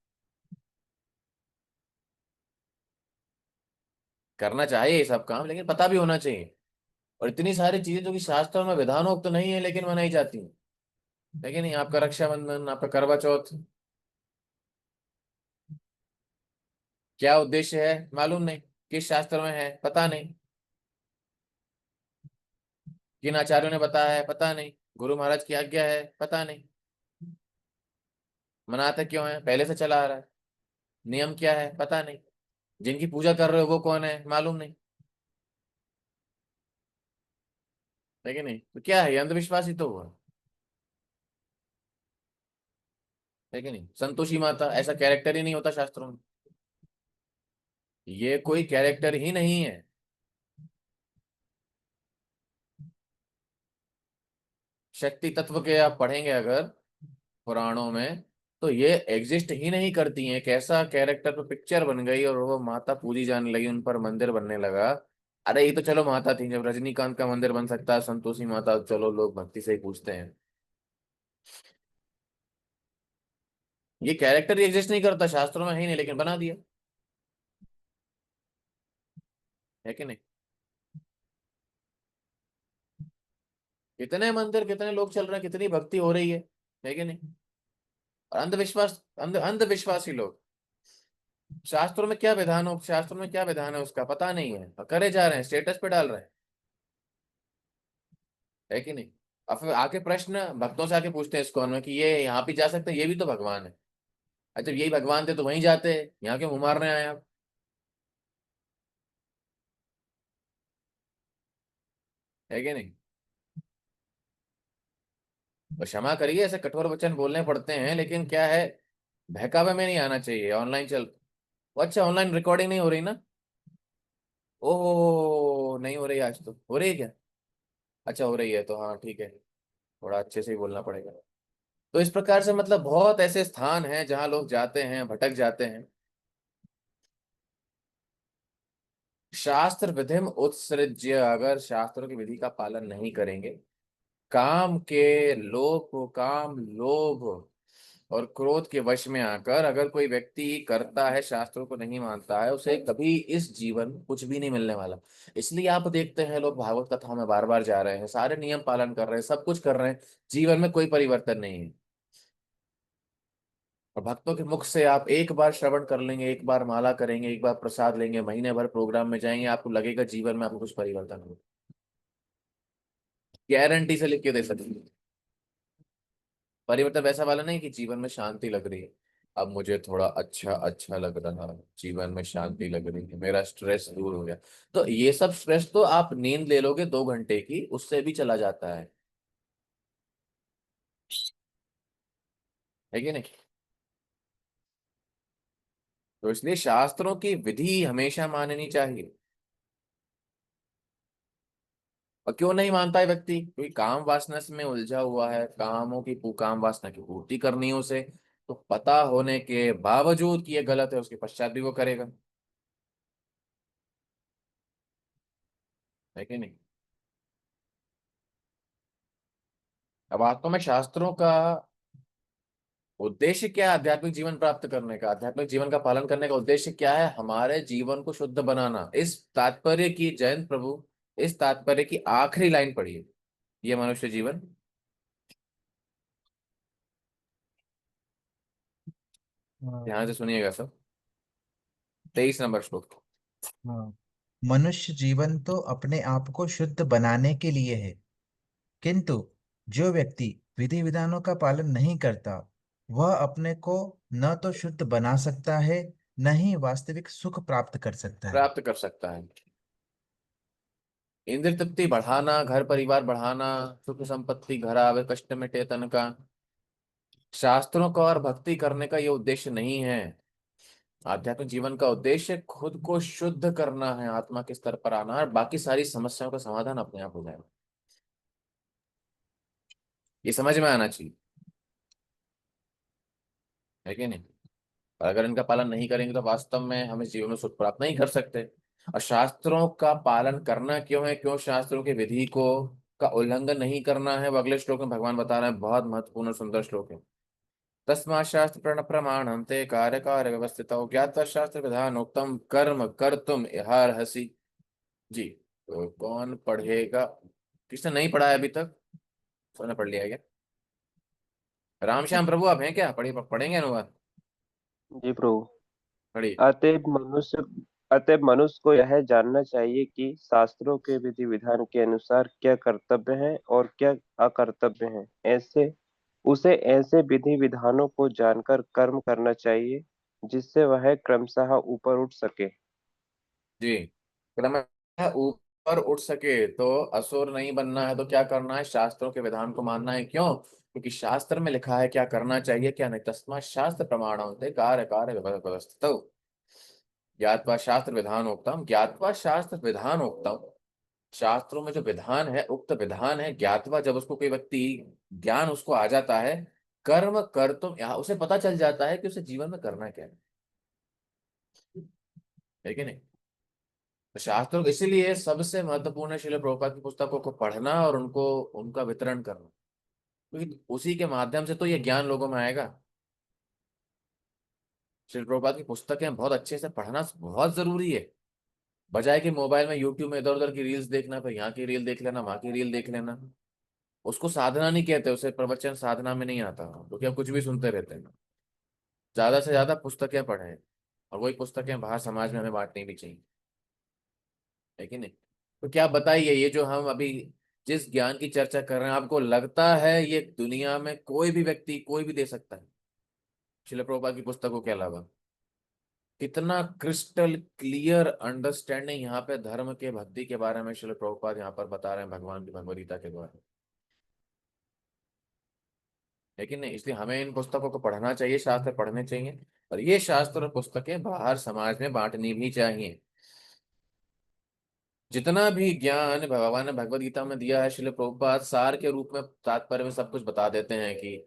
करना चाहिए ये सब काम, लेकिन पता भी होना चाहिए। और इतनी सारी चीजें जो कि शास्त्रों में विधानोक्त तो नहीं है लेकिन मनाई जाती हैं, लेकिन नहीं, आपका रक्षाबंधन, आपका करवा चौथ, क्या उद्देश्य है मालूम नहीं, किस शास्त्र में है पता नहीं, किन आचार्यों ने बताया है पता नहीं, गुरु महाराज की आज्ञा है पता नहीं, मनाते क्यों है पहले से चला आ रहा है, नियम क्या है पता नहीं, जिनकी पूजा कर रहे हो वो कौन है मालूम नहीं, है कि नहीं? तो क्या है ये? अंधविश्वास ही तो हुआ, है कि नहीं? संतोषी माता ऐसा कैरेक्टर ही नहीं होता शास्त्रों में, ये कोई कैरेक्टर ही नहीं है। शक्ति तत्व के आप पढ़ेंगे अगर पुराणों में, तो ये एग्जिस्ट ही नहीं करती हैं। कैसा कैरेक्टर पे पिक्चर बन गई और वो माता पूजी जाने लगी, उन पर मंदिर बनने लगा। अरे ये तो चलो माता थी, जब रजनीकांत का मंदिर बन सकता है संतोषी माता, तो चलो लोग भक्ति से ही पूछते हैं। ये कैरेक्टर ही एग्जिस्ट नहीं करता, शास्त्रों में है ही नहीं, लेकिन बना दिया, है कि नहीं? कितने मंदिर, कितने लोग चल रहे हैं, कितनी भक्ति हो रही है कि नहीं? और अंधविश्वास, अंधविश्वासी लोग, शास्त्रों में क्या विधान हो, शास्त्रों में क्या विधान है उसका पता नहीं है, और करे जा रहे हैं, स्टेटस पे डाल रहे हैं, है कि नहीं? और फिर आके प्रश्न भक्तों से आके पूछते हैं इस्कॉन में कि ये यहाँ भी जा सकते हैं, ये भी तो भगवान है। अच्छा यही भगवान थे तो वहीं जाते, यहाँ क्यों मुंह मारने आए आप, है कि नहीं? और क्षमा करिए ऐसे कठोर वचन बोलने पड़ते हैं, लेकिन क्या है, बहकावे में नहीं आना चाहिए। ऑनलाइन चल, वो अच्छा ऑनलाइन रिकॉर्डिंग नहीं हो रही ना? ओह नहीं हो रही, आज तो हो रही है क्या? अच्छा हो रही है तो हाँ ठीक है, थोड़ा अच्छे से ही बोलना पड़ेगा। तो इस प्रकार से मतलब बहुत ऐसे स्थान हैं जहाँ लोग जाते हैं, भटक जाते हैं। शास्त्र विधिम उत्सृज्य, अगर शास्त्रों की विधि का पालन नहीं करेंगे, काम के लोभ को, काम लोभ और क्रोध के वश में आकर अगर कोई व्यक्ति करता है, शास्त्रों को नहीं मानता है, उसे कभी इस जीवन में कुछ भी नहीं मिलने वाला। इसलिए आप देखते हैं लोग भागवत कथाओं में बार बार जा रहे हैं, सारे नियम पालन कर रहे हैं, सब कुछ कर रहे हैं, जीवन में कोई परिवर्तन नहीं है। और भक्तों के मुख से आप एक बार श्रवण कर लेंगे, एक बार माला करेंगे, एक बार प्रसाद लेंगे, महीने भर प्रोग्राम में जाएंगे, आपको लगेगा जीवन में आपको कुछ परिवर्तन हो, गारंटी से लिख के दे सकते हैं। परिवर्तन वैसा वाला नहीं कि जीवन में शांति लग रही है, अब मुझे थोड़ा अच्छा अच्छा लग रहा है, जीवन में शांति लग रही है, मेरा स्ट्रेस दूर हो गया। तो ये सब स्ट्रेस तो आप नींद ले लोगे 2 घंटे की, उससे भी चला जाता है कि नहीं? तो इसलिए शास्त्रों की विधि हमेशा माननी चाहिए। और क्यों नहीं मानता है व्यक्ति? क्योंकि काम वासना में उलझा हुआ है, कामों की काम वासना की पूर्ति करनी है उसे, तो पता होने के बावजूद कि ये गलत है, उसके पश्चात भी वो करेगा, है कि नहीं? अब वास्तव में शास्त्रों का उद्देश्य क्या है? आध्यात्मिक जीवन प्राप्त करने का, आध्यात्मिक जीवन का पालन करने का उद्देश्य क्या है? हमारे जीवन को शुद्ध बनाना। इस तात्पर्य की, जयंत प्रभु, इस तात्पर्य की आखिरी लाइन पढ़िए, ये मनुष्य जीवन। ध्यान से सुनिएगा सब, 23 नंबर श्लोक। हाँ, मनुष्य जीवन तो अपने आप को शुद्ध बनाने के लिए है, किंतु जो व्यक्ति विधि विधानों का पालन नहीं करता वह अपने को न तो शुद्ध बना सकता है, न ही वास्तविक सुख प्राप्त कर सकता है। प्राप्त कर सकता है। इंद्र तृप्ति बढ़ाना, घर परिवार बढ़ाना, सुख संपत्ति, घर आवे कष्ट मिटे तन का, शास्त्रों का और भक्ति करने का ये उद्देश्य नहीं है। आध्यात्मिक जीवन का उद्देश्य खुद को शुद्ध करना है, आत्मा के स्तर पर आना है, और बाकी सारी समस्याओं का समाधान अपने आप हो जाएगा। ये समझ में आना चाहिए, है कि नहीं? और अगर इनका पालन नहीं करेंगे तो वास्तव में हम इस जीवन में सुख प्राप्त नहीं कर सकते। और शास्त्रों का पालन करना क्यों है, क्यों शास्त्रों की विधि को का उल्लंघन नहीं करना है, वो अगले श्लोक में भगवान बता रहे हैं। बहुत महत्वपूर्ण और सुंदर श्लोक है। तस्मात् शास्त्र प्रण प्रमाणं ते कार्य कार्य व्यवस्थितौ ज्ञात्वा शास्त्र विधानोक्तम कर्म कर्तुम इहार्हसि। जी, तो कौन पढ़ेगा? किसने नहीं पढ़ा है अभी तक? सबने पढ़ लिया है क्या? रामश्याम प्रभु आप हैं क्या? पढ़ेंगे अनुवाद? जी प्रभु। पढ़िए। अतएव मनुष्य को यह जानना चाहिए कि शास्त्रों के विधि विधान के अनुसार क्या कर्तव्य है और क्या अकर्तव्य है। उसे ऐसे विधि विधानों को जानकर कर्म करना चाहिए जिससे वह क्रमशः ऊपर उठ सके। जी, क्रमशः ऊपर उठ सके तो असुर नहीं बनना है तो क्या करना है? शास्त्रों के विधान को मानना है। क्यों? क्योंकि शास्त्र में लिखा है क्या करना चाहिए क्या नहीं। तस्मात् शास्त्र प्रमाणं कार्य कार्य व्यवस्थितौ ज्ञात्वा शास्त्र विधानोक्तम। ज्ञात्वा शास्त्र विधानोक्तम, शास्त्रों में जो विधान है, उक्त विधान है, ज्ञात्वा, जब उसको कोई व्यक्ति ज्ञान उसको आ जाता है, कर्म कर्तुम, यहाँ उसे पता चल जाता है कि उसे जीवन में करना क्या है कि नहीं? तो शास्त्रों इसीलिए सबसे महत्वपूर्ण है श्रील प्रभुपाद की पुस्तकों को पढ़ना और उनको उनका वितरण करना, क्योंकि उसी के माध्यम से तो ये ज्ञान लोगों में आएगा। श्रील प्रभुपाद की पुस्तकें बहुत अच्छे से पढ़ना बहुत जरूरी है, बजाय कि मोबाइल में यूट्यूब में इधर उधर की रील्स देखना, फिर यहाँ की रील देख लेना, वहां की रील देख लेना। उसको साधना नहीं कहते, उसे प्रवचन साधना में नहीं आता, क्योंकि हम कुछ भी सुनते रहते हैं। ज्यादा से ज्यादा पुस्तकें पढ़ें, और वही पुस्तकें बाहर समाज में हमें बांटनी भी चाहिए, है कि नहीं? तो क्या बताइए, ये जो हम अभी जिस ज्ञान की चर्चा कर रहे हैं, आपको लगता है ये दुनिया में कोई भी व्यक्ति कोई भी दे सकता है श्रील प्रभुपाद की पुस्तकों के अलावा? कितना क्रिस्टल क्लियर अंडरस्टैंडिंग यहाँ पे धर्म के, भक्ति के बारे में श्रील प्रभुपाद यहाँ पर बता रहे हैं भगवान की भगवद गीता के द्वारा, लेकिन नहीं। इसलिए हमें इन पुस्तकों को पढ़ना चाहिए, शास्त्र पढ़ने चाहिए, और ये शास्त्र और पुस्तकें बाहर समाज में बांटनी भी चाहिए। जितना भी ज्ञान भगवान ने भगवद गीता में दिया है, श्रील प्रभुपाद सार के रूप में, तात्पर्य में सब कुछ बता देते हैं कि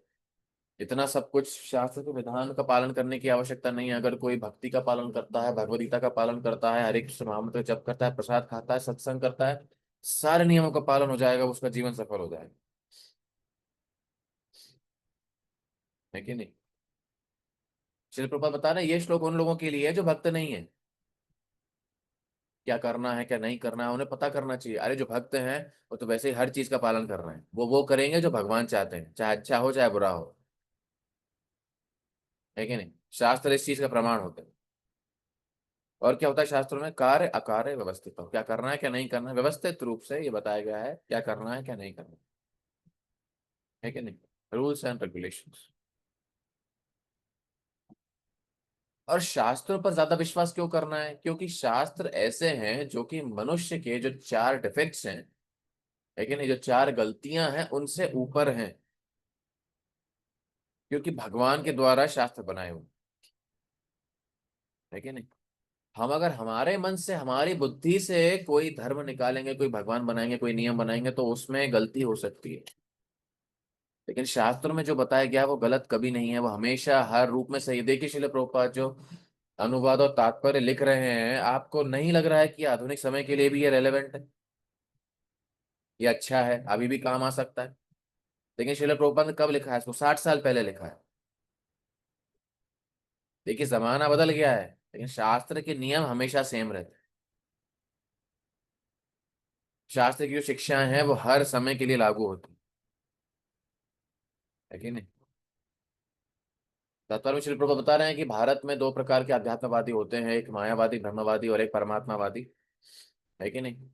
इतना सब कुछ शास्त्र के विधान का पालन करने की आवश्यकता नहीं है। अगर कोई भक्ति का पालन करता है, भगवद गीता का पालन करता है, हरे कृष्ण महामंत्र का जप करता है, प्रसाद खाता है, सत्संग करता है, सारे नियमों का पालन हो जाएगा, उसका जीवन सफल हो जाएगा, है कि नहीं? श्रील प्रभुपाद बता रहे हैं ये श्लोक उन लोगों के लिए है जो भक्त नहीं है। क्या करना है क्या नहीं करना है उन्हें पता करना चाहिए। अरे जो भक्त हैं वो तो वैसे ही हर चीज का पालन कर रहे हैं, वो करेंगे जो भगवान चाहते हैं, चाहे अच्छा हो चाहे बुरा हो, है कि नहीं? शास्त्र इस चीज का प्रमाण होते हैं। और क्या होता है शास्त्रों में? कार्य अकार्य व्यवस्थित हो, क्या करना है क्या नहीं करना है, व्यवस्थित रूप से ये बताया गया है क्या करना है क्या नहीं करना है कि नहीं? Rules and regulations. और शास्त्रों पर ज्यादा विश्वास क्यों करना है? क्योंकि शास्त्र ऐसे हैं जो कि मनुष्य के जो 4 डिफेक्ट्स हैं, है कि नहीं, जो 4 गलतियां हैं, उनसे ऊपर हैं, क्योंकि भगवान के द्वारा शास्त्र बनाए हुए, है कि नहीं? हम अगर हमारे मन से, हमारी बुद्धि से कोई धर्म निकालेंगे, कोई भगवान बनाएंगे, कोई नियम बनाएंगे, तो उसमें गलती हो सकती है। लेकिन शास्त्रों में जो बताया गया वो गलत कभी नहीं है, वो हमेशा हर रूप में सही। देखिए श्रील प्रभुपाद जो अनुवाद और तात्पर्य लिख रहे हैं, आपको नहीं लग रहा है कि आधुनिक समय के लिए भी ये रेलेवेंट है, ये अच्छा है, अभी भी काम आ सकता है? लेकिन श्रील प्रभुपाद ने कब लिखा है इसको? 60 साल पहले लिखा है। देखिए जमाना बदल गया है, लेकिन शास्त्र के नियम हमेशा सेम रहते हैं। शास्त्र की जो शिक्षाएं हैं वो हर समय के लिए लागू होती है कि नहीं? तात्पर्य में श्री प्रभु बता रहे हैं कि भारत में 2 प्रकार के अध्यात्मवादी होते हैं, एक मायावादी ब्रह्मवादी और एक परमात्मावादी, है कि नहीं?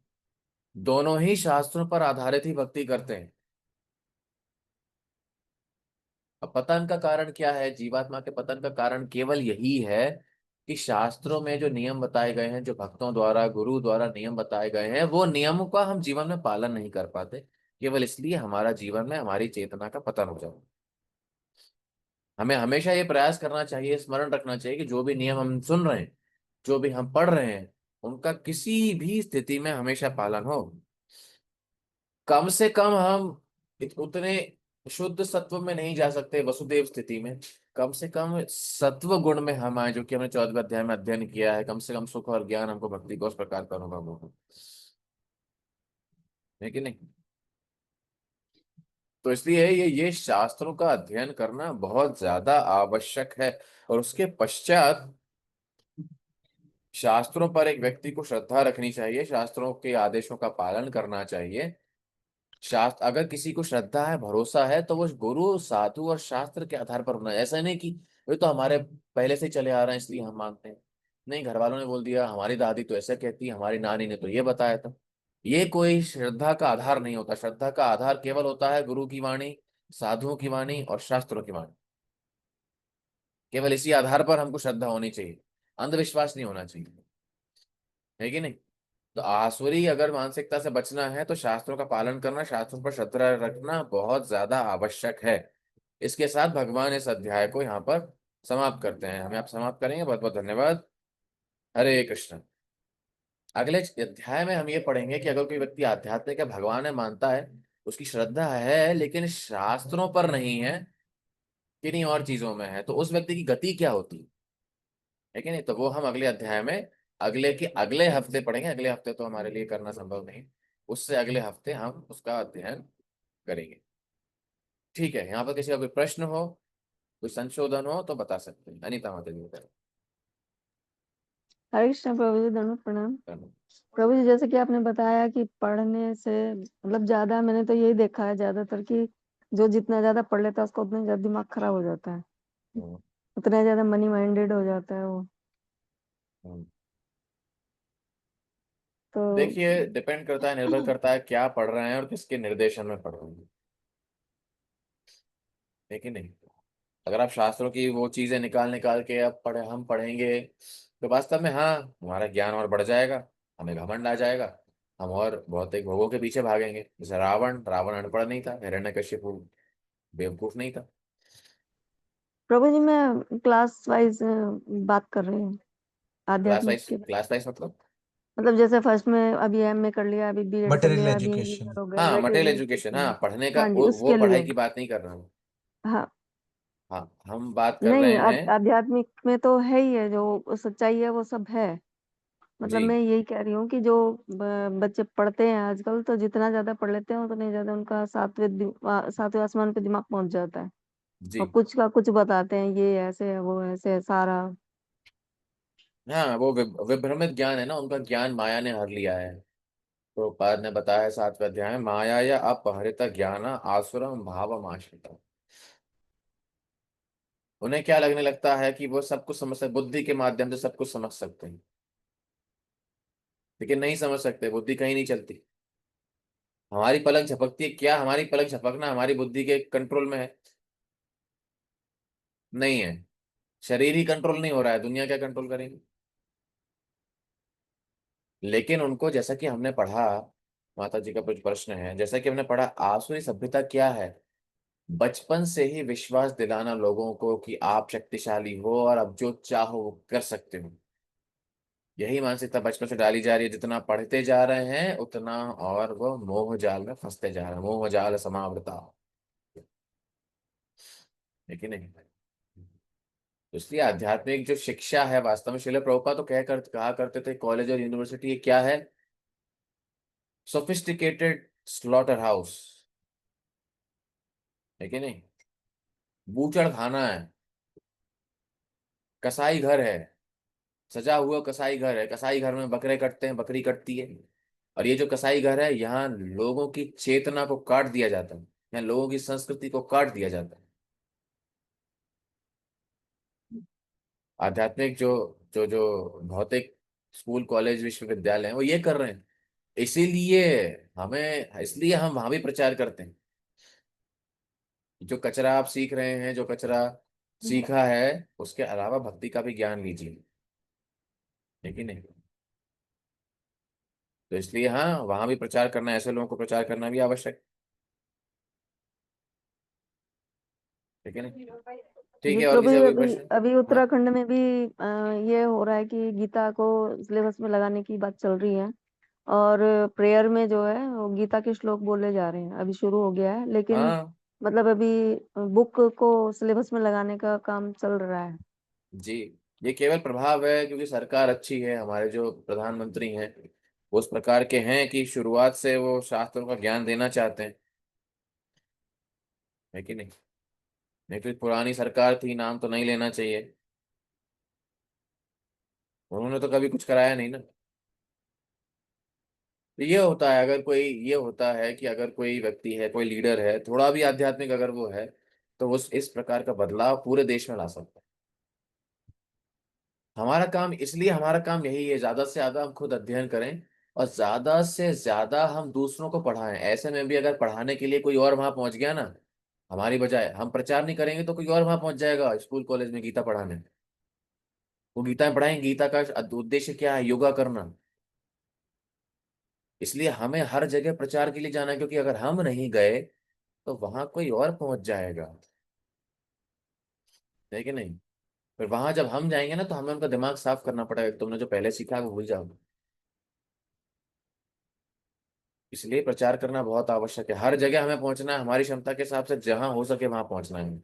दोनों ही शास्त्रों पर आधारित ही भक्ति करते हैं। अब पतन का कारण क्या है? जीवात्मा के पतन का कारण केवल यही है कि शास्त्रों में जो नियम बताए गए हैं, जो भक्तों द्वारा गुरु द्वारा नियम बताए गए हैं, वो नियमों का हम जीवन में पालन नहीं कर पाते। केवल इसलिए हमारा जीवन में हमारी चेतना का पतन हो जाता है। हमें हमेशा ये प्रयास करना चाहिए, स्मरण रखना चाहिए कि जो भी नियम हम सुन रहे हैं, जो भी हम पढ़ रहे हैं, उनका किसी भी स्थिति में हमेशा पालन हो। कम से कम हम उतने शुद्ध सत्व में नहीं जा सकते वसुदेव स्थिति में, कम से कम सत्व गुण में हम आए, जो कि हमने 14वें अध्याय में अध्ययन किया है। कम से कम सुख और ज्ञान हमको भक्ति को उस प्रकार का अनुभव हो, है कि नहीं? तो इसलिए ये शास्त्रों का अध्ययन करना बहुत ज्यादा आवश्यक है। और उसके पश्चात शास्त्रों पर एक व्यक्ति को श्रद्धा रखनी चाहिए, शास्त्रों के आदेशों का पालन करना चाहिए। शास्त्र, अगर किसी को श्रद्धा है, भरोसा है, तो वो गुरु साधु और शास्त्र के आधार पर होना है। ऐसा नहीं कि वे तो हमारे पहले से चले आ रहे हैं इसलिए हम मानते हैं। नहीं, घर वालों ने बोल दिया, हमारी दादी तो ऐसा कहती है, हमारी नानी ने तो ये बताया था। ये कोई श्रद्धा का आधार नहीं होता। श्रद्धा का आधार केवल होता है गुरु की वाणी, साधुओं की वाणी और शास्त्रों की वाणी। केवल इसी आधार पर हमको श्रद्धा होनी चाहिए, अंधविश्वास नहीं होना चाहिए, है कि नहीं? तो आसुरी अगर मानसिकता से बचना है तो शास्त्रों का पालन करना, शास्त्रों पर श्रद्धा रखना बहुत ज्यादा आवश्यक है। इसके साथ भगवान इस अध्याय को यहाँ पर समाप्त करते हैं। हमें आप समाप्त करेंगे। बहुत बहुत धन्यवाद। हरे कृष्ण। अगले अध्याय में हम ये पढ़ेंगे कि अगर कोई व्यक्ति आध्यात्मिक है, भगवान है, मानता है, उसकी श्रद्धा है, लेकिन शास्त्रों पर नहीं है, किन्हीं और चीजों में है, तो उस व्यक्ति की गति क्या होती है कि नहीं? तो वो हम अगले अध्याय में अगले हफ्ते पढ़ेंगे। अगले हफ्ते तो हमारे लिए करना संभव नहीं, उससे अगले हफ्ते हम उसका अध्ययन करेंगे। ठीक है, यहाँ पर किसी का कोई प्रश्न हो, कोई संशोधन हो तो बता सकते हैं। अनिता माता जी बताएं। हरे कृष्ण प्रभु जी, दंडवत प्रणाम। प्रभु जी, जैसे कि आपने बताया कि पढ़ने से मतलब ज्यादा, मैंने तो यही देखा है ज्यादातर कि जो जितना ज्यादा पढ़ लेता है उसका उतना ज्यादा दिमाग खराब हो जाता है, उतना ज्यादा मनी माइंडेड हो जाता है वो। तो देखिए, डिपेंड करता है, निर्भर करता है क्या पढ़ रहे हैं और किसके निर्देशन में पढ़ रहे हैं, है कि नहीं? अगर आप शास्त्रों की वो चीजें निकाल निकाल के अब हम पढ़ेंगे तो वास्तव में हाँ, हमारा ज्ञान और बढ़ जाएगा, हमें घमंड आ जाएगा, हम और बहुत एक भोगों के पीछे भागेंगे। जैसे रावण अनपढ़ नहीं था, हिरण्यकशिपु बेवकूफ नहीं था। प्रभु जी, मैं क्लास वाइज बात कर रही हूँ आध्यात्मिक के। क्लास वाइज मतलब जैसे फर्स्ट में अभी एमए कर लिया, अभी बीएड कर मटेरियल लिया, अभी एजुकेशन। इंजीनियर हो गए, हाँ, मटेरियल मटेरियल एजुकेशन, एजुकेशन। हाँ, पढ़ने का हाँ जी, वो उसके पढ़ाई लिए। की बात नहीं कर रहा हूँ। हाँ, हाँ, हम बात कर नहीं, रहे हैं। आध्यात्मिक में तो है ही है, जो सच्चाई है वो सब है। मतलब जी मैं यही कह रही हूँ कि जो बच्चे पढ़ते हैं आजकल, तो जितना ज्यादा पढ़ लेते हैं उतना ज्यादा उनका सातवें आसमान पे दिमाग पहुंच जाता है। जी। और कुछ का कुछ बताते हैं, ये ऐसे है, वो ऐसे है, सारा। हाँ, वो विभ्रमित ज्ञान है ना, उनका ज्ञान माया ने हर लिया है। तो पाद ने बताया है 7वें अध्याय में, माया या अपहृत ज्ञान आसुरम भावम आश्रिता। उन्हें क्या लगने लगता है कि वो सब कुछ समझ सकते, बुद्धि के माध्यम से सब कुछ समझ सकते हैं, लेकिन नहीं समझ सकते। बुद्धि कहीं नहीं चलती। हमारी पलक झपकती है क्या? हमारी पलक झपकना हमारी बुद्धि के कंट्रोल में है? नहीं है। शरीर ही कंट्रोल नहीं हो रहा है, दुनिया क्या कंट्रोल करेंगे? लेकिन उनको, जैसा कि हमने पढ़ा, माता जी का कुछ प्रश्न है, जैसा कि हमने पढ़ा, आसुरी सभ्यता क्या है? बचपन से ही विश्वास दिलाना लोगों को कि आप शक्तिशाली हो और अब जो चाहो वो कर सकते हो। यही मानसिकता बचपन से डाली जा रही है। जितना पढ़ते जा रहे हैं उतना और वो मोह जाल में फंसते जा रहे हैं, मोह जाल समावृता, लेकिन नहीं। तो इसलिए आध्यात्मिक जो शिक्षा है, वास्तव में श्रील प्रभुपाद तो कहा करते थे, कॉलेज और यूनिवर्सिटी ये क्या है? Sophisticated slaughter house. है कि नहीं? बूचड़ खाना है, कसाई घर है, सजा हुआ कसाई घर है, कसाई घर में बकरे कटते हैं, बकरी कटती है। और ये जो कसाई घर है, यहाँ लोगों की चेतना को काट दिया जाता है, यहाँ लोगों की संस्कृति को काट दिया जाता है। आध्यात्मिक जो जो जो भौतिक स्कूल कॉलेज विश्वविद्यालय हैं वो ये कर रहे हैं। इसीलिए इसलिए हम वहां भी प्रचार करते हैं। जो कचरा आप सीख रहे हैं, जो कचरा सीखा है, उसके अलावा भक्ति का भी ज्ञान लीजिए, है कि नहीं? तो इसलिए हाँ, वहां भी प्रचार करना, ऐसे लोगों को प्रचार करना भी आवश्यक, ठीक है नहीं? ठीक जी है, और प्रभु किसी जी, का कोई अभी प्रश्न? अभी हाँ। उत्तराखंड में भी ये हो रहा है कि गीता को सिलेबस में लगाने की बात चल रही है, और प्रेयर में जो है वो गीता के श्लोक बोले जा रहे हैं, अभी शुरू हो गया है, लेकिन हाँ मतलब अभी बुक को सिलेबस में लगाने का काम चल रहा है। जी, ये केवल प्रभाव है क्योंकि सरकार अच्छी है, हमारे जो प्रधानमंत्री हैं वो उस प्रकार के हैं कि शुरुआत से वो शास्त्रों का ज्ञान देना चाहते हैं, है कि नहीं? नहीं तो पुरानी सरकार थी, नाम तो नहीं लेना चाहिए, उन्होंने तो कभी कुछ कराया नहीं ना। तो ये होता है, अगर कोई, ये होता है कि अगर कोई व्यक्ति है, कोई लीडर है, थोड़ा भी आध्यात्मिक अगर वो है, तो वो इस प्रकार का बदलाव पूरे देश में ला सकता है। हमारा काम यही है, ज्यादा से ज्यादा हम खुद अध्ययन करें और ज्यादा से ज्यादा हम दूसरों को पढ़ाएं। ऐसे में भी अगर पढ़ाने के लिए कोई और वहां पहुंच गया ना, हमारी बजाय हम प्रचार नहीं करेंगे तो कोई और वहां पहुंच जाएगा स्कूल कॉलेज में गीता पढ़ाने। वो गीता पढ़ाएंगे, गीता का उद्देश्य क्या है? योगा करना। इसलिए हमें हर जगह प्रचार के लिए जाना है, क्योंकि अगर हम नहीं गए तो वहां कोई और पहुंच जाएगा, है कि नहीं? फिर वहां जब हम जाएंगे ना, तो हमें उनका दिमाग साफ करना पड़ेगा, तुमने जो पहले सीखा है वो भूल जाओ। इसलिए प्रचार करना बहुत आवश्यक है, हर जगह हमें पहुंचना है, हमारी क्षमता के हिसाब से जहां हो सके वहां पहुंचना है।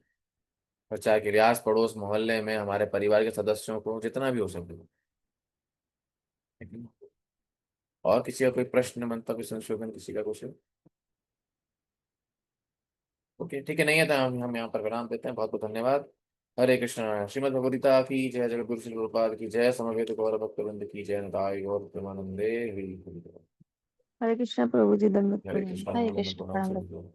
प्रचार के लिए आस पड़ोस मोहल्ले में, हमारे परिवार के सदस्यों को जितना भी हो सके। ठीक है? और किसी का कोई प्रश्न, मंतव्य, संशोधन, किसी का कुछ? ओके, ठीक है, नहीं है तो हम यहाँ पर विराम देते हैं। बहुत बहुत धन्यवाद। हरे कृष्ण। श्रीमद् भगवद्गीता की जय, जगत गुरु श्री प्रभुपाद की जय, समवेत गौर भक्तवृंद की जय, निताई गौर प्रेमानंदे हरि हरि बोल। हरे कृष्णा प्रभु जी, दंडवत हरे प्रणाम। कृष्ण। हरे कृष्ण, प्रणाम। प्रणाम।